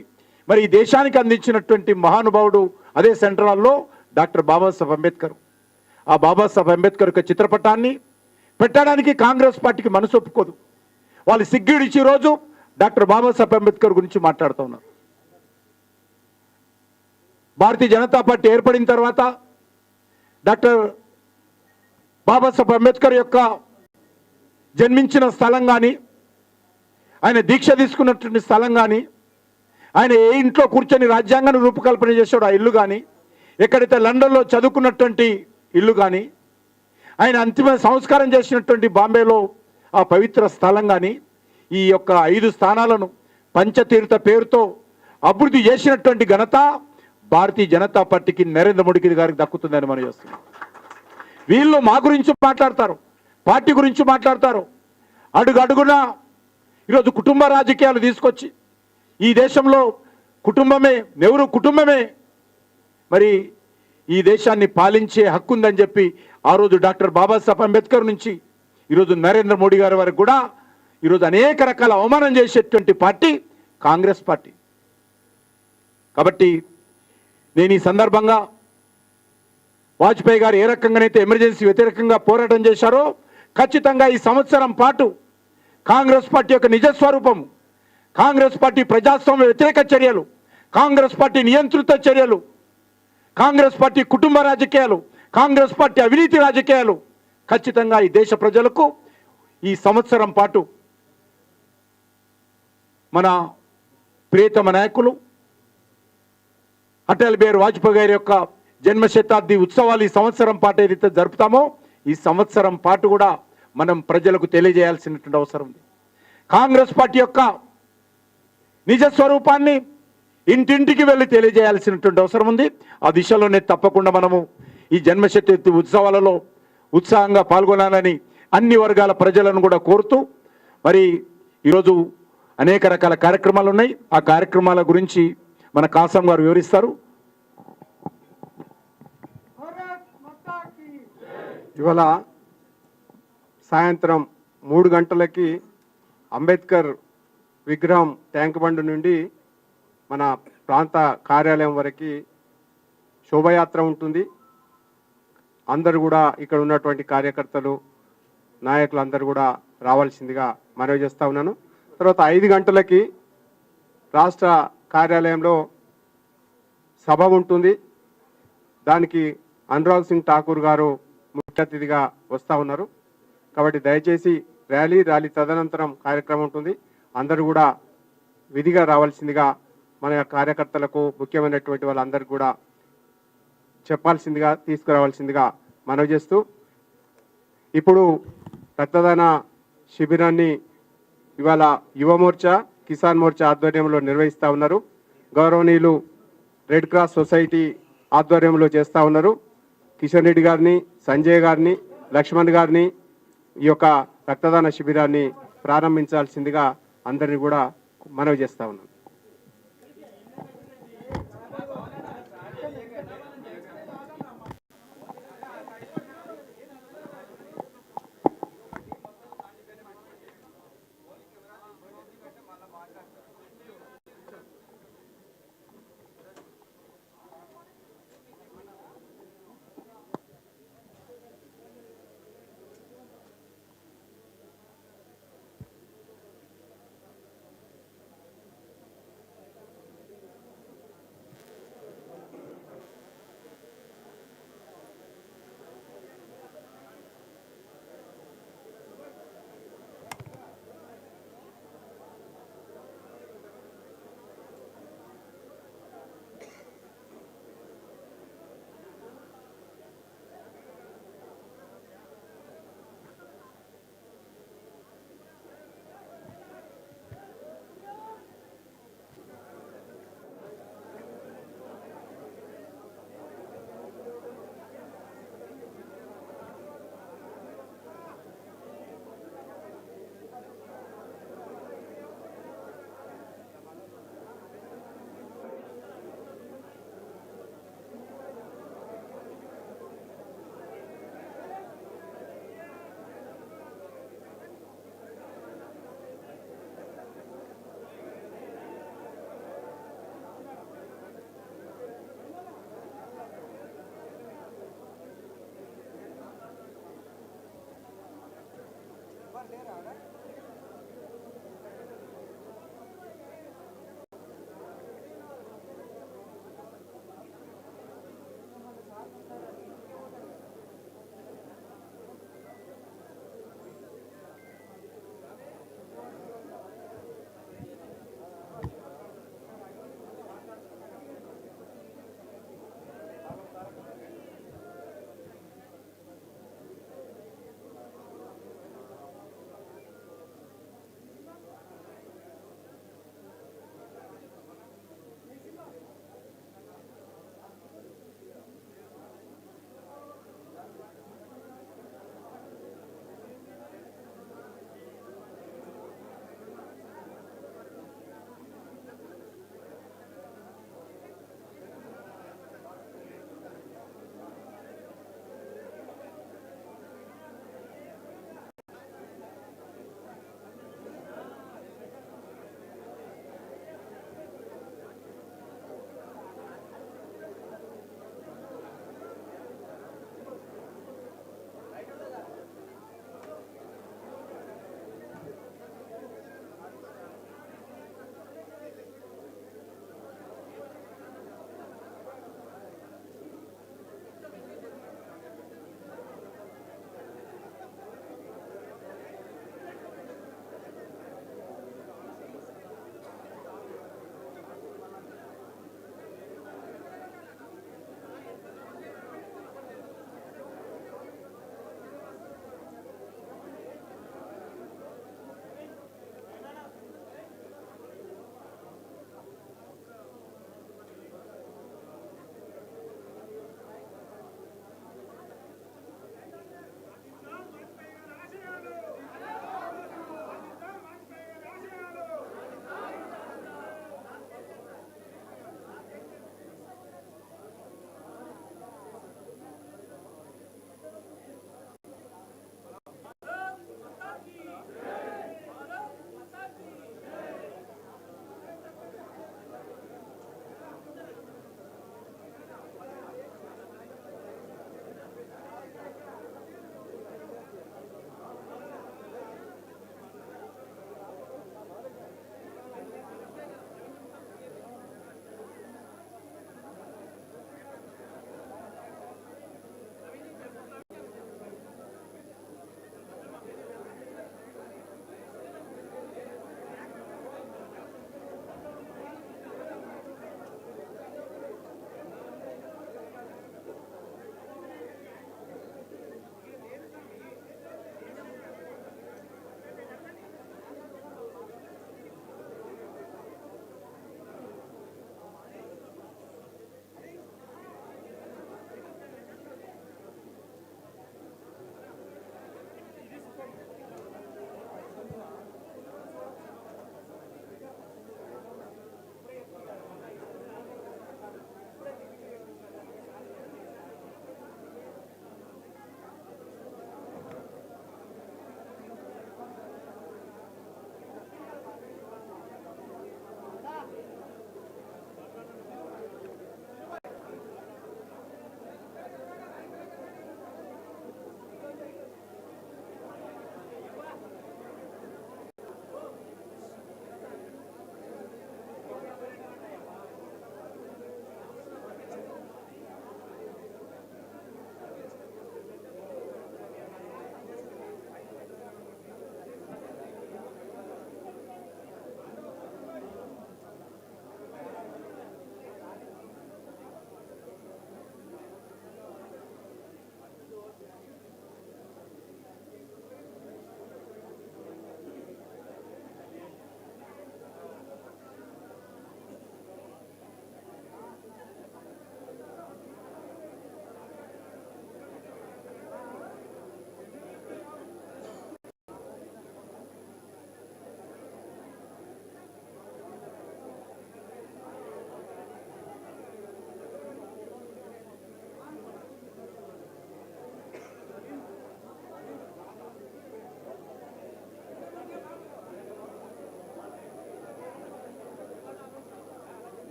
మరి ఈ దేశానికి అందించినటువంటి మహానుభావుడు అదే సెంట్రల్ హాల్లో డాక్టర్ బాబాసాహెబ్ అంబేద్కర్. ఆ బాబాసాహెబ్ అంబేద్కర్ యొక్క చిత్రపటాన్ని పెట్టడానికి కాంగ్రెస్ పార్టీకి మనసు ఒప్పుకోదు. వాళ్ళు సిగ్గిడిచి రోజు డాక్టర్ బాబాసాహెబ్ అంబేద్కర్ గురించి మాట్లాడుతూ ఉన్నారు. భారతీయ జనతా పార్టీ ఏర్పడిన తర్వాత డాక్టర్ బాబాసాహెబ్ అంబేద్కర్ యొక్క జన్మించిన స్థలం కానీ, ఆయన దీక్ష తీసుకున్నటువంటి స్థలం కానీ, ఆయన ఏ ఇంట్లో కూర్చొని రాజ్యాంగాన్ని రూపకల్పన చేశాడు ఆ ఇల్లు కానీ, ఎక్కడైతే లండన్లో చదువుకున్నటువంటి ఇల్లు కానీ, ఆయన అంతిమ సంస్కారం చేసినటువంటి బాంబేలో ఆ పవిత్ర స్థలం కానీ, ఈ యొక్క 5 స్థానాలను పంచతీర్థ పేరుతో అభివృద్ధి చేసినటువంటి ఘనత భారతీయ జనతా పార్టీకి నరేంద్ర మోడీ గారికి దక్కుతుందని మనం చేస్తున్నాం. వీళ్ళు మా గురించి మాట్లాడతారు, పార్టీ గురించి మాట్లాడతారు. అడుగడుగున ఈరోజు కుటుంబ రాజకీయాలు తీసుకొచ్చి ఈ దేశంలో కుటుంబమే, నెహ్రూ కుటుంబమే మరి ఈ దేశాన్ని పాలించే హక్కు ఉందని చెప్పి ఆ రోజు డాక్టర్ బాబాసాహెబ్ అంబేద్కర్ నుంచి ఈరోజు నరేంద్ర మోడీ గారి వరకు కూడా ఈరోజు అనేక రకాల అవమానం చేసేటువంటి పార్టీ కాంగ్రెస్ పార్టీ. కాబట్టి నేను ఈ సందర్భంగా వాజ్పేయి గారు ఏ రకంగానైతే ఎమర్జెన్సీ వ్యతిరేకంగా పోరాటం చేశారో ఖచ్చితంగా ఈ సంవత్సరం పాటు కాంగ్రెస్ పార్టీ యొక్క నిజస్వరూపం, కాంగ్రెస్ పార్టీ ప్రజాస్వామ్య వ్యతిరేక చర్యలు, కాంగ్రెస్ పార్టీ నియంత్రిత చర్యలు, కాంగ్రెస్ పార్టీ కుటుంబ రాజకీయాలు, కాంగ్రెస్ పార్టీ అవినీతి రాజకీయాలు ఖచ్చితంగా ఈ దేశ ప్రజలకు ఈ సంవత్సరం పాటు మన ప్రియతమ నాయకులు అటల్ బిహారీ వాజ్పేయి గారి యొక్క జన్మ శతాబ్ది ఉత్సవాలు ఈ సంవత్సరం పాటు ఏదైతే జరుపుతామో ఈ సంవత్సరం పాటు కూడా మనం ప్రజలకు తెలియజేయాల్సినటువంటి అవసరం ఉంది. కాంగ్రెస్ పార్టీ యొక్క నిజ స్వరూపాన్ని ఇంటింటికి వెళ్ళి తెలియజేయాల్సినటువంటి అవసరం ఉంది. ఆ దిశలోనే తప్పకుండా మనము ఈ జన్మ శతాబ్ది ఉత్సవాలలో ఉత్సాహంగా పాల్గొనాలని అన్ని వర్గాల ప్రజలను కూడా కోరుతూ మరి ఈరోజు అనేక రకాల కార్యక్రమాలు ఉన్నాయి. ఆ కార్యక్రమాల గురించి మన కాసం గారు వివరిస్తారు. ఇవాళ సాయంత్రం 3 గంటలకి అంబేద్కర్ విగ్రహం ట్యాంక్ బండ్ నుండి మన ప్రాంత కార్యాలయం వరకు శోభయాత్ర ఉంటుంది. అందరూ కూడా ఇక్కడ ఉన్నటువంటి కార్యకర్తలు, నాయకులు అందరూ కూడా రావాల్సిందిగా మనవి చేస్తా ఉన్నాను. తర్వాత 5 గంటలకి రాష్ట్ర కార్యాలయంలో సభ ఉంటుంది. దానికి అనురాగ్ సింగ్ ఠాకూర్ గారు ముఖ్య అతిథిగా వస్తూ ఉన్నారు. కాబట్టి దయచేసి ర్యాలీ తదనంతరం కార్యక్రమం ఉంటుంది. అందరూ కూడా విధిగా రావాల్సిందిగా మన కార్యకర్తలకు, ముఖ్యమైనటువంటి వాళ్ళందరికీ కూడా చెప్పాల్సిందిగా, తీసుకురావాల్సిందిగా మనవి చేస్తూ ఇప్పుడు రక్తదాన శిబిరాన్ని ఇవాళ యువ మోర్చా, కిసాన్ మోర్చా ఆధ్వర్యంలో నిర్వహిస్తూ ఉన్నారు. గౌరవనీయులు రెడ్ క్రాస్ సొసైటీ ఆధ్వర్యంలో చేస్తూ ఉన్నారు. కిషన్ రెడ్డి గారిని, సంజయ్ గారిని, లక్ష్మణ్ గారిని ఈ యొక్క రక్తదాన శిబిరాన్ని ప్రారంభించాల్సిందిగా అందరినీ కూడా మనవి చేస్తూ ఉన్నాను.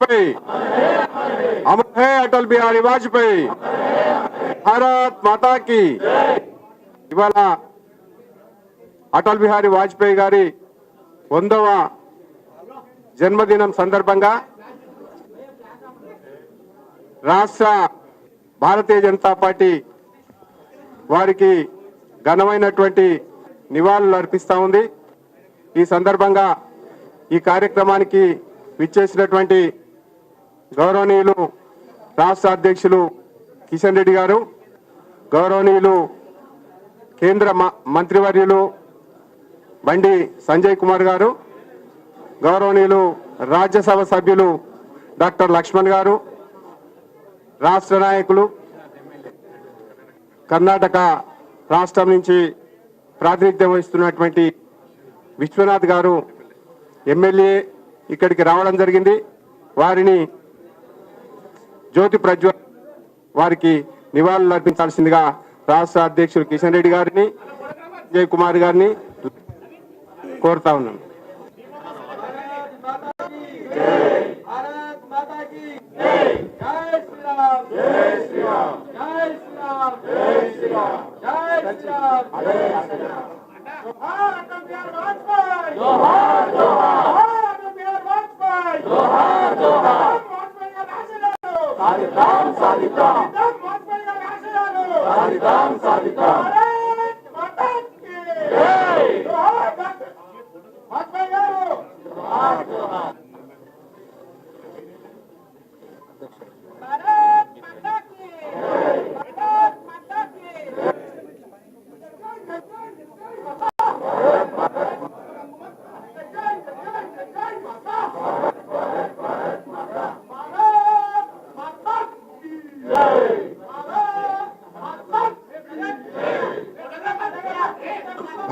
वाजपेयी अमर है अटल बिहारी वाजपेयी भारत माता की ఇవాళ అటల్ బిహారీ వాజ్పేయి గారి 100వ జన్మదినం సందర్భంగా రాష్ట్ర భారతీయ జనతా పార్టీ వారికి ఘనమైనటువంటి నివాళులు అర్పిస్తా ఉంది. ఈ సందర్భంగా ఈ కార్యక్రమానికి విచ్చేసినటువంటి గౌరవనీయులు రాష్ట్ర అధ్యక్షులు కిషన్ రెడ్డి గారు, గౌరవనీయులు కేంద్ర మంత్రివర్యులు బండి సంజయ్ కుమార్ గారు, గౌరవనీయులు రాజ్యసభ సభ్యులు డాక్టర్ లక్ష్మణ్ గారు, రాష్ట్ర నాయకులు, కర్ణాటక రాష్ట్రం నుంచి ప్రాతినిధ్యం వహిస్తున్నటువంటి విశ్వనాథ్ గారు ఎమ్మెల్యే ఇక్కడికి రావడం జరిగింది. వారిని జ్యోతి ప్రజ్వల్ వారికి నివాళులు అర్పించాల్సిందిగా రాష్ట్ర అధ్యక్షులు కిషన్ రెడ్డి గారిని, విజయ్ కుమార్ గారిని కోరుతా ఉన్నాను.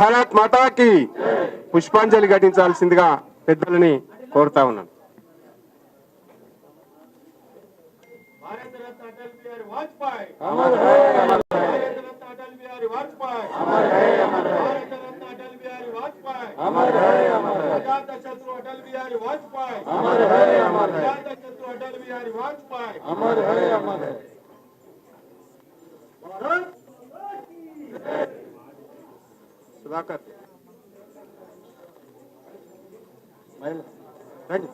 భారత్ మాతాకి పుష్పాంజలి ఘటించాల్సిందిగా పెద్దలని కోరుతా ఉన్నాను. సుధాకర్ రండి,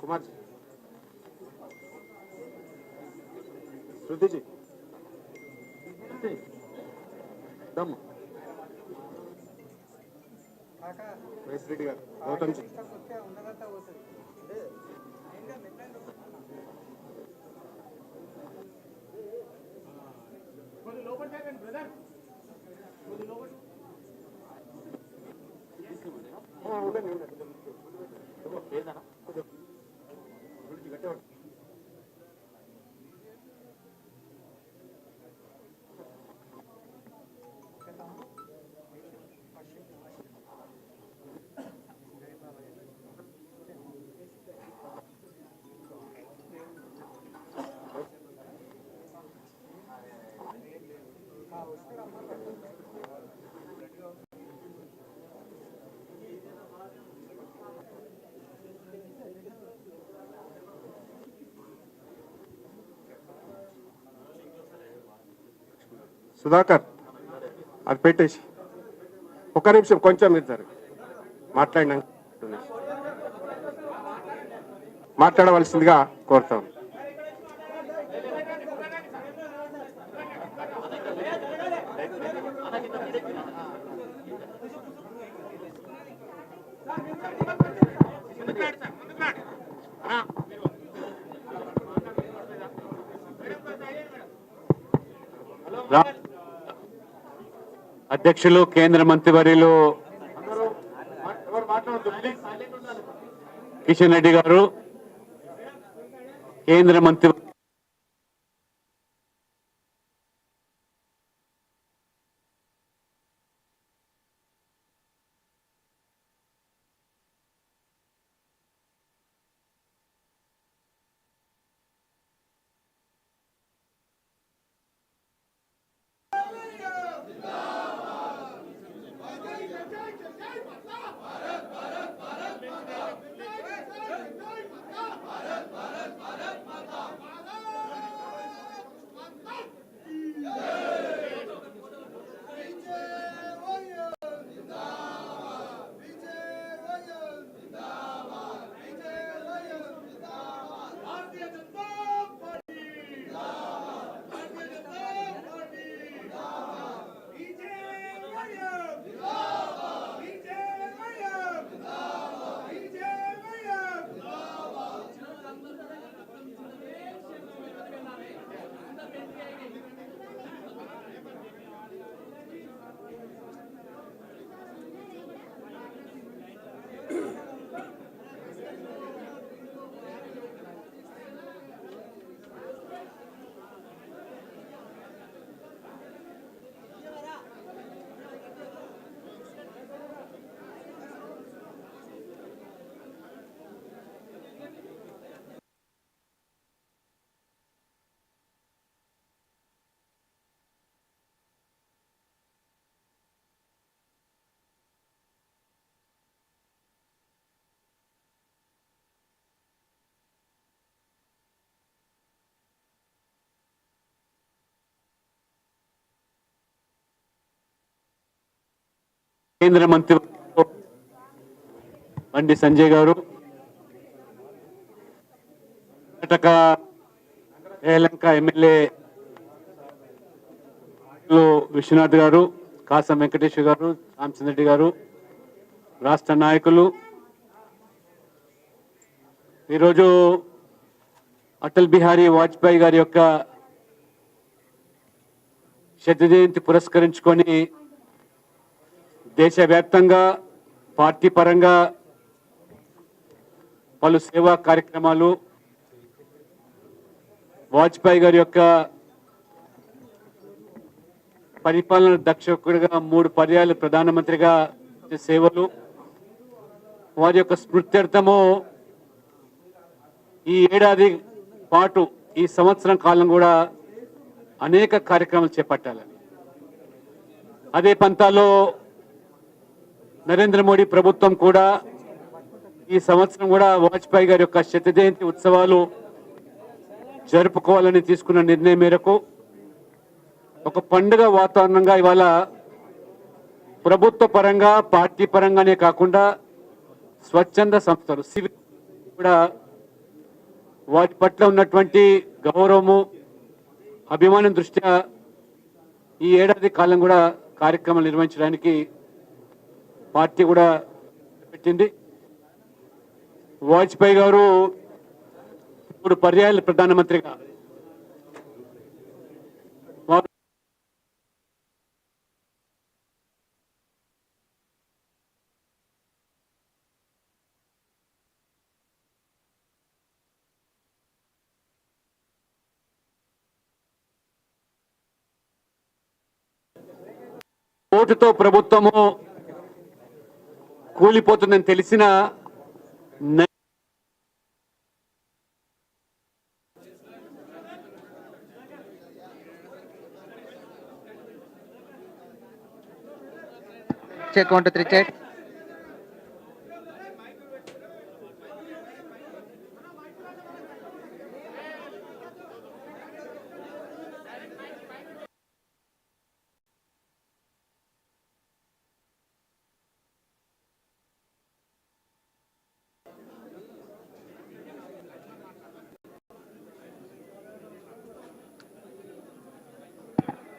కుమార్ శృతిజీ దమ్ రెడ్డి గారు, గౌతమ్ జీ సుధాకర్ అది పెట్టేసి ఒక్క నిమిషం కొంచెం ఇద్దరు మాట్లాడినాక మాట్లాడవలసిందిగా కోరుతాం. అధ్యక్షులు కేంద్ర మంత్రివర్యులు కిషన్ రెడ్డి గారు, కేంద్ర మంత్రి కేంద్ర మంత్రి బండి సంజయ్ గారు, కర్ణాటక శ్రీలంక ఎమ్మెల్యే విశ్వనాథ్ గారు, కాసం వెంకటేశ్వర గారు, రామచంద్రెడ్డి గారు, రాష్ట్ర నాయకులు, ఈరోజు అటల్ బిహారీ వాజ్పేయి గారి యొక్క శత జయంతి పురస్కరించుకొని దేశవ్యాప్తంగా పార్టీ పరంగా పలు సేవా కార్యక్రమాలు, వాజ్పేయి గారి యొక్క పరిపాలన దక్షకుడిగా 3 పర్యాయాలు ప్రధానమంత్రిగా సేవలు, వారి యొక్క స్మృత్యర్థము ఈ ఏడాది పాటు ఈ సంవత్సరం కాలం కూడా అనేక కార్యక్రమాలు చేపట్టాలని, అదే పంతాలో నరేంద్ర మోడీ ప్రభుత్వం కూడా ఈ సంవత్సరం కూడా వాజ్పేయి గారి యొక్క శత జయంతి ఉత్సవాలు జరుపుకోవాలని తీసుకున్న నిర్ణయం మేరకు ఒక పండుగ వాతావరణంగా ఇవాళ ప్రభుత్వ పరంగా పార్టీ పరంగానే కాకుండా స్వచ్ఛంద సంస్థలు సివిల్ కూడా వాటి పట్ల ఉన్నటువంటి గౌరవము అభిమానం దృష్ట్యా ఈ ఏడాది కాలం కూడా కార్యక్రమాలు నిర్వహించడానికి పార్టీ కూడా పెట్టింది. వాజ్పేయి గారు 3 పర్యాయాలు ప్రధానమంత్రిగా ఓటుతో ప్రభుత్వము కూలిపోతుందని తెలిసిన Check 1 2 3 check.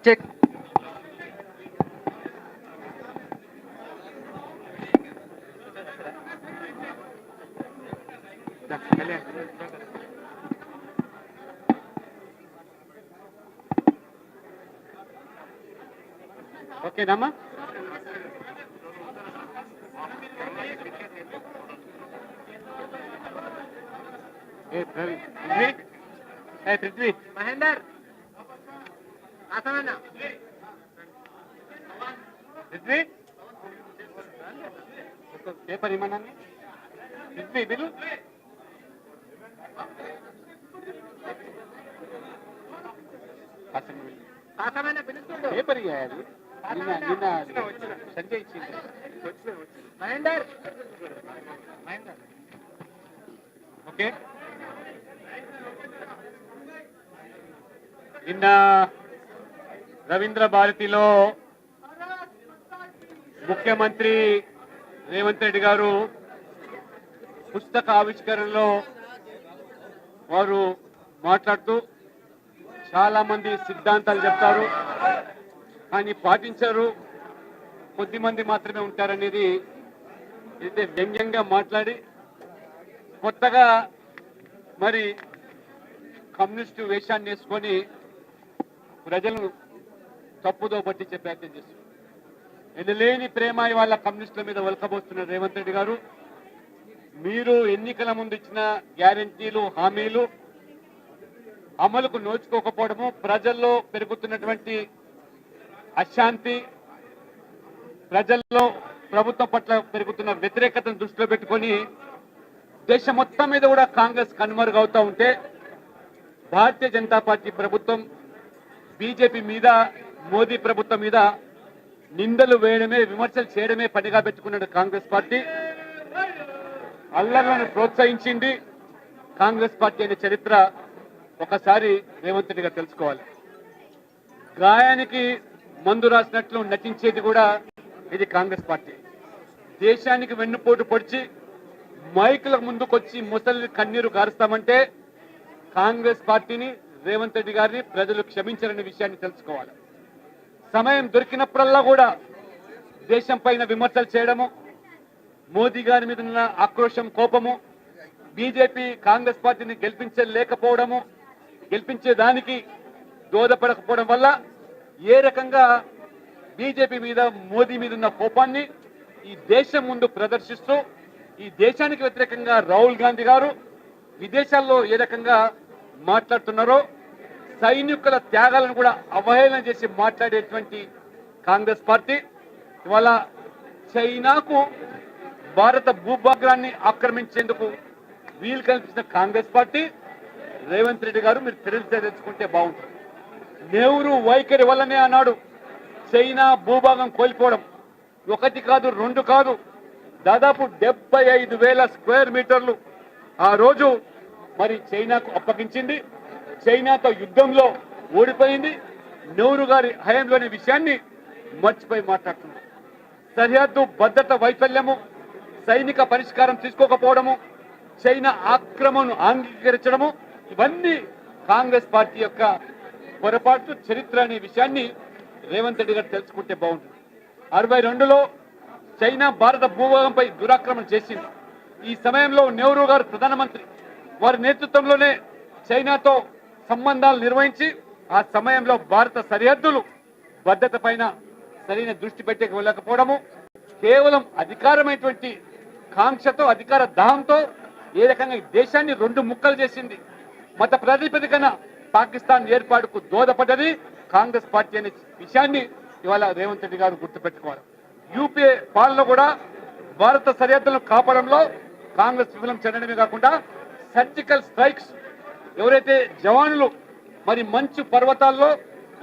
Check. ఓకేనమ్మా. పృథ్వీ మహేందర్ ఆసనన్న పృథ్వీ పేపర్ ఇమ్మన్నా. పృథ్వీ బిల్లు ఆసనన్న పిలుస్తుండు. పేపర్ ఇవ్వాలి. నిన్న సంజయ్ ఇచ్చింది. మహేందర్ ఓకే. నిన్న రవీంద్ర భారతిలో ముఖ్యమంత్రి రేవంత్ రెడ్డి గారు పుస్తక ఆవిష్కరణలో వారు మాట్లాడుతూ చాలా మంది సిద్ధాంతాలు చెప్తారు కానీ పాటించరు, కొద్దిమంది మాత్రమే ఉంటారనేది అయితే వ్యంగ్యంగా మాట్లాడి కొత్తగా మరి కమ్యూనిస్టు వేషాన్ని వేసుకొని ప్రజలను తప్పుదో పట్టించే ప్రయత్నం చేస్తున్నారు. ఎనలేని ప్రేమ ఇవాళ కమ్యూనిస్టుల మీద వలకబోస్తున్న రేవంత్ రెడ్డి గారు, మీరు ఎన్నికల ముందు ఇచ్చిన గ్యారెంటీలు హామీలు అమలుకు నోచుకోకపోవడము, ప్రజల్లో పెరుగుతున్నటువంటి అశాంతి, ప్రజల్లో ప్రభుత్వం పట్ల పెరుగుతున్న వ్యతిరేకతను దృష్టిలో పెట్టుకొని దేశం మొత్తం మీద కూడా కాంగ్రెస్ కనుమరుగవుతూ ఉంటే భారతీయ జనతా పార్టీ ప్రభుత్వం బీజేపీ మీద, మోదీ ప్రభుత్వం మీద నిందలు వేయడమే, విమర్శలు చేయడమే పనిగా పెట్టుకున్నాడు కాంగ్రెస్ పార్టీ. అల్లర్లను ప్రోత్సహించింది కాంగ్రెస్ పార్టీ అనే చరిత్ర ఒకసారి రేవంత్ రెడ్డి గారు తెలుసుకోవాలి. గాయానికి మందు రాసినట్లు నటించేది కూడా ఇది కాంగ్రెస్ పార్టీ. దేశానికి వెన్నుపోటు పొడిచి మైకుల ముందుకొచ్చి ముసలి కన్నీరు గారుస్తామంటే కాంగ్రెస్ పార్టీని, రేవంత్ రెడ్డి గారిని ప్రజలు క్షమించారనే విషయాన్ని తెలుసుకోవాలి. సమయం దొరికినప్పుడల్లా కూడా దేశం పైన విమర్శలు చేయడము, మోదీ గారి మీద ఉన్న ఆక్రోశం, కోపము, బీజేపీ కాంగ్రెస్ పార్టీని గెలిపించలేకపోవడము, గెలిపించేదానికి దోహదపడకపోవడం వల్ల ఏ రకంగా బీజేపీ మీద, మోదీ మీద ఉన్న కోపాన్ని ఈ దేశం ముందు ప్రదర్శిస్తూ ఈ దేశానికి వ్యతిరేకంగా రాహుల్ గాంధీ గారు విదేశాల్లో ఏ రకంగా మాట్లాడుతున్నారో, సైనికుల త్యాగాలను కూడా అవహేళన చేసి మాట్లాడేటువంటి కాంగ్రెస్ పార్టీ ఇవాళ చైనాకు భారత భూభాగాన్ని ఆక్రమించేందుకు వీలు కల్పించిన కాంగ్రెస్ పార్టీ, రేవంత్ రెడ్డి గారు మీరు తెచ్చుకుంటే బాగుంటుంది. నెహ్రూ వైఖరి వల్లనే అన్నాడు చైనా భూభాగం కోల్పోవడం. ఒకటి కాదు, రెండు కాదు, దాదాపు 75,000 స్క్వేర్ మీటర్లు ఆ రోజు మరి చైనాకు అప్పగించింది. చైనాతో యుద్ధంలో ఓడిపోయింది. నెహ్రూ గారి హయాంలోని విషయాన్ని మర్చిపోయి మాట్లాడుతున్నారు. సరిహద్దు భద్రత వైఫల్యము, సైనిక పరిష్కారం తీసుకోకపోవడము, చైనా ఆక్రమణను అంగీకరించడము, ఇవన్నీ కాంగ్రెస్ పార్టీ యొక్క పొరపాటు, చరిత్ర అనే విషయాన్ని రేవంత్ రెడ్డి గారు తెలుసుకుంటే బాగుంటుంది. 62లో చైనా భారత భూభాగంపై దురాక్రమణ చేసింది. ఈ సమయంలో నెహ్రూ గారు ప్రధానమంత్రి, వారి నేతృత్వంలోనే చైనాతో సంబంధాలు నిర్వహించి ఆ సమయంలో భారత సరిహద్దులు భద్రత పైన సరైన దృష్టి పెట్టకపోవడము, కేవలం అధికారమైనటువంటి కాంక్షతో, అధికార దాహంతో ఏ రకంగా ఈ దేశాన్ని 2 ముక్కలు చేసింది. మత ప్రాతిపదికన పాకిస్తాన్ ఏర్పాటుకు దోహదపడ్డది కాంగ్రెస్ పార్టీ అనే విషయాన్ని ఇవాళ రేవంత్ రెడ్డి గారు గుర్తుపెట్టుకోవాలి. యూపీఏ పాలన కూడా భారత సరిహద్దులను కాపాడంలో కాంగ్రెస్ విఫలం చెందడమే కాకుండా సర్జికల్ స్ట్రైక్స్, ఎవరైతే జవాన్లు మరి మంచు పర్వతాల్లో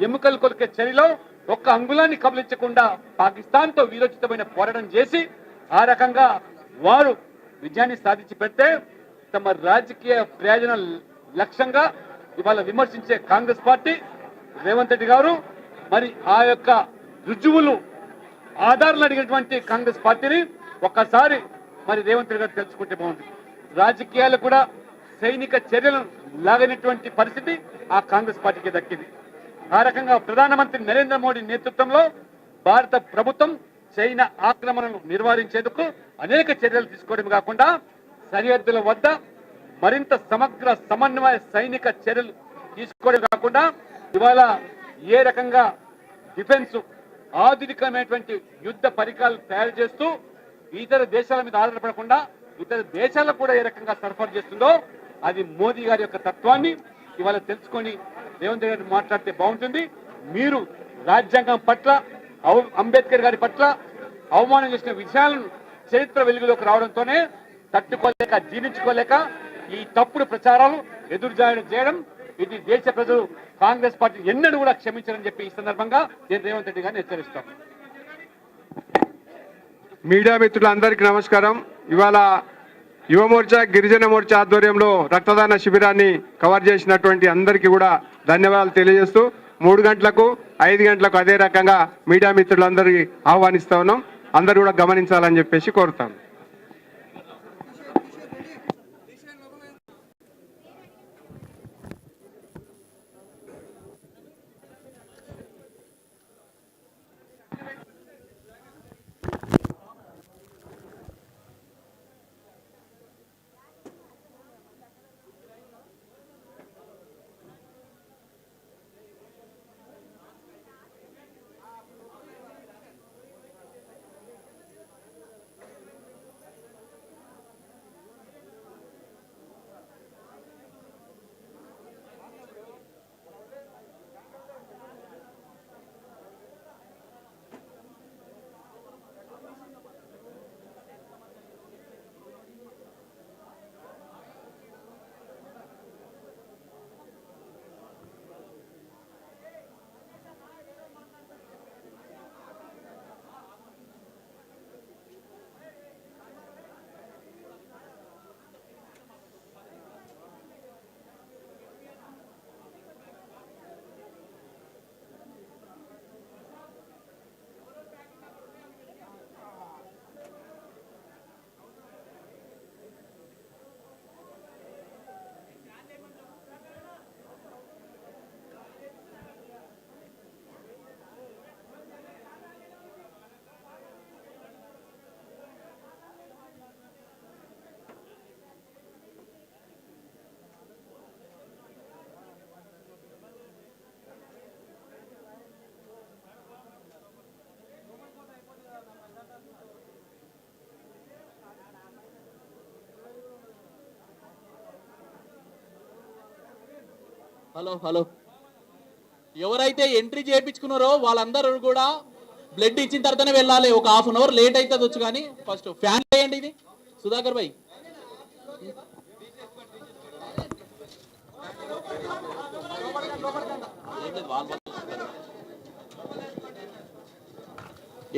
ఎముకలు కొలికే చర్యలో ఒక్క అంగుళాన్ని కబలించకుండా పాకిస్తాన్తో వీరోచితమైన పోరాటం చేసి ఆ రకంగా వారు విజయాన్ని సాధించి పెడితే తమ రాజకీయ ప్రయోజన లక్ష్యంగా ఇవాళ విమర్శించే కాంగ్రెస్ పార్టీ, రేవంత్ రెడ్డి గారు మరి ఆ యొక్క రుజువులు, ఆధారాలు అడిగినటువంటి కాంగ్రెస్ పార్టీని ఒక్కసారి మరి రేవంత్ రెడ్డి గారు తెలుసుకుంటే బాగుంటుంది. రాజకీయాలు కూడా సైనిక చర్యలను లాగనటువంటి పరిస్థితి ఆ కాంగ్రెస్ పార్టీకి దక్కింది. ఆ రకంగా ప్రధానమంత్రి నరేంద్ర మోడీ నేతృత్వంలో భారత ప్రభుత్వం చైనా ఆక్రమణను నివారించేందుకు అనేక చర్యలు తీసుకోవడం కాకుండా సరిహద్దుల వద్ద మరింత సమగ్ర సమన్వయ సైనిక చర్యలు తీసుకోవడం కాకుండా ఇవాళ ఏ రకంగా డిఫెన్స్ ఆధునికమైనటువంటి యుద్ధ పరికరాలు తయారు చేస్తూ ఇతర దేశాల మీద ఆధారపడకుండా ఇతర దేశాలకు కూడా ఏ రకంగా సరఫరా చేస్తుందో అది మోదీ గారి యొక్క తత్వాన్ని ఇవాళ తెలుసుకొని రేవంత్ రెడ్డి గారు మాట్లాడితే బాగుంటుంది. మీరు రాజ్యాంగం పట్ల, అంబేద్కర్ గారి పట్ల అవమానం చేసిన విషయాలను చరిత్ర వెలుగులోకి రావడంతోనే తట్టుకోలేక, జీర్ణించుకోలేక ఈ తప్పుడు ప్రచారాలు ఎదురు చేయడం ఇది దేశ ప్రజలు కాంగ్రెస్ పార్టీ ఎన్నడూ కూడా క్షమించారని చెప్పి ఈ సందర్భంగా నేను రేవంత్ రెడ్డి గారిని హెచ్చరిస్తాను. మీడియా మిత్రులందరికీ నమస్కారం. ఇవాళ యువ మోర్చా, గిరిజన మోర్చా ఆధ్వర్యంలో రక్తదాన శిబిరాన్ని కవర్ చేసినటువంటి అందరికీ కూడా ధన్యవాదాలు తెలియజేస్తూ 3 గంటలకు 5 గంటలకు అదే రకంగా మీడియా మిత్రులందరికీ ఆహ్వానిస్తా ఉన్నాం. అందరూ కూడా గమనించాలని చెప్పేసి కోరుతాను. హలో హలో ఎవరైతే ఎంట్రీ చేయించుకున్నారో వాళ్ళందరూ కూడా బ్లడ్ ఇచ్చిన తర్వాతనే వెళ్ళాలి. ఒక హాఫ్ అన్ అవర్ లేట్ అవుతుంది వచ్చు, కానీ ఫస్ట్ ఫ్యాన్ వేయండి. ఇది సుధాకర్ భాయ్,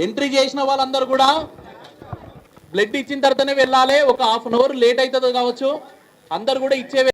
ఎంట్రీ చేసిన వాళ్ళందరూ కూడా బ్లడ్ ఇచ్చిన తర్వాతనే వెళ్ళాలి. ఒక హాఫ్ అన్ అవర్ లేట్ అవుతుంది కావచ్చు, అందరు కూడా ఇచ్చే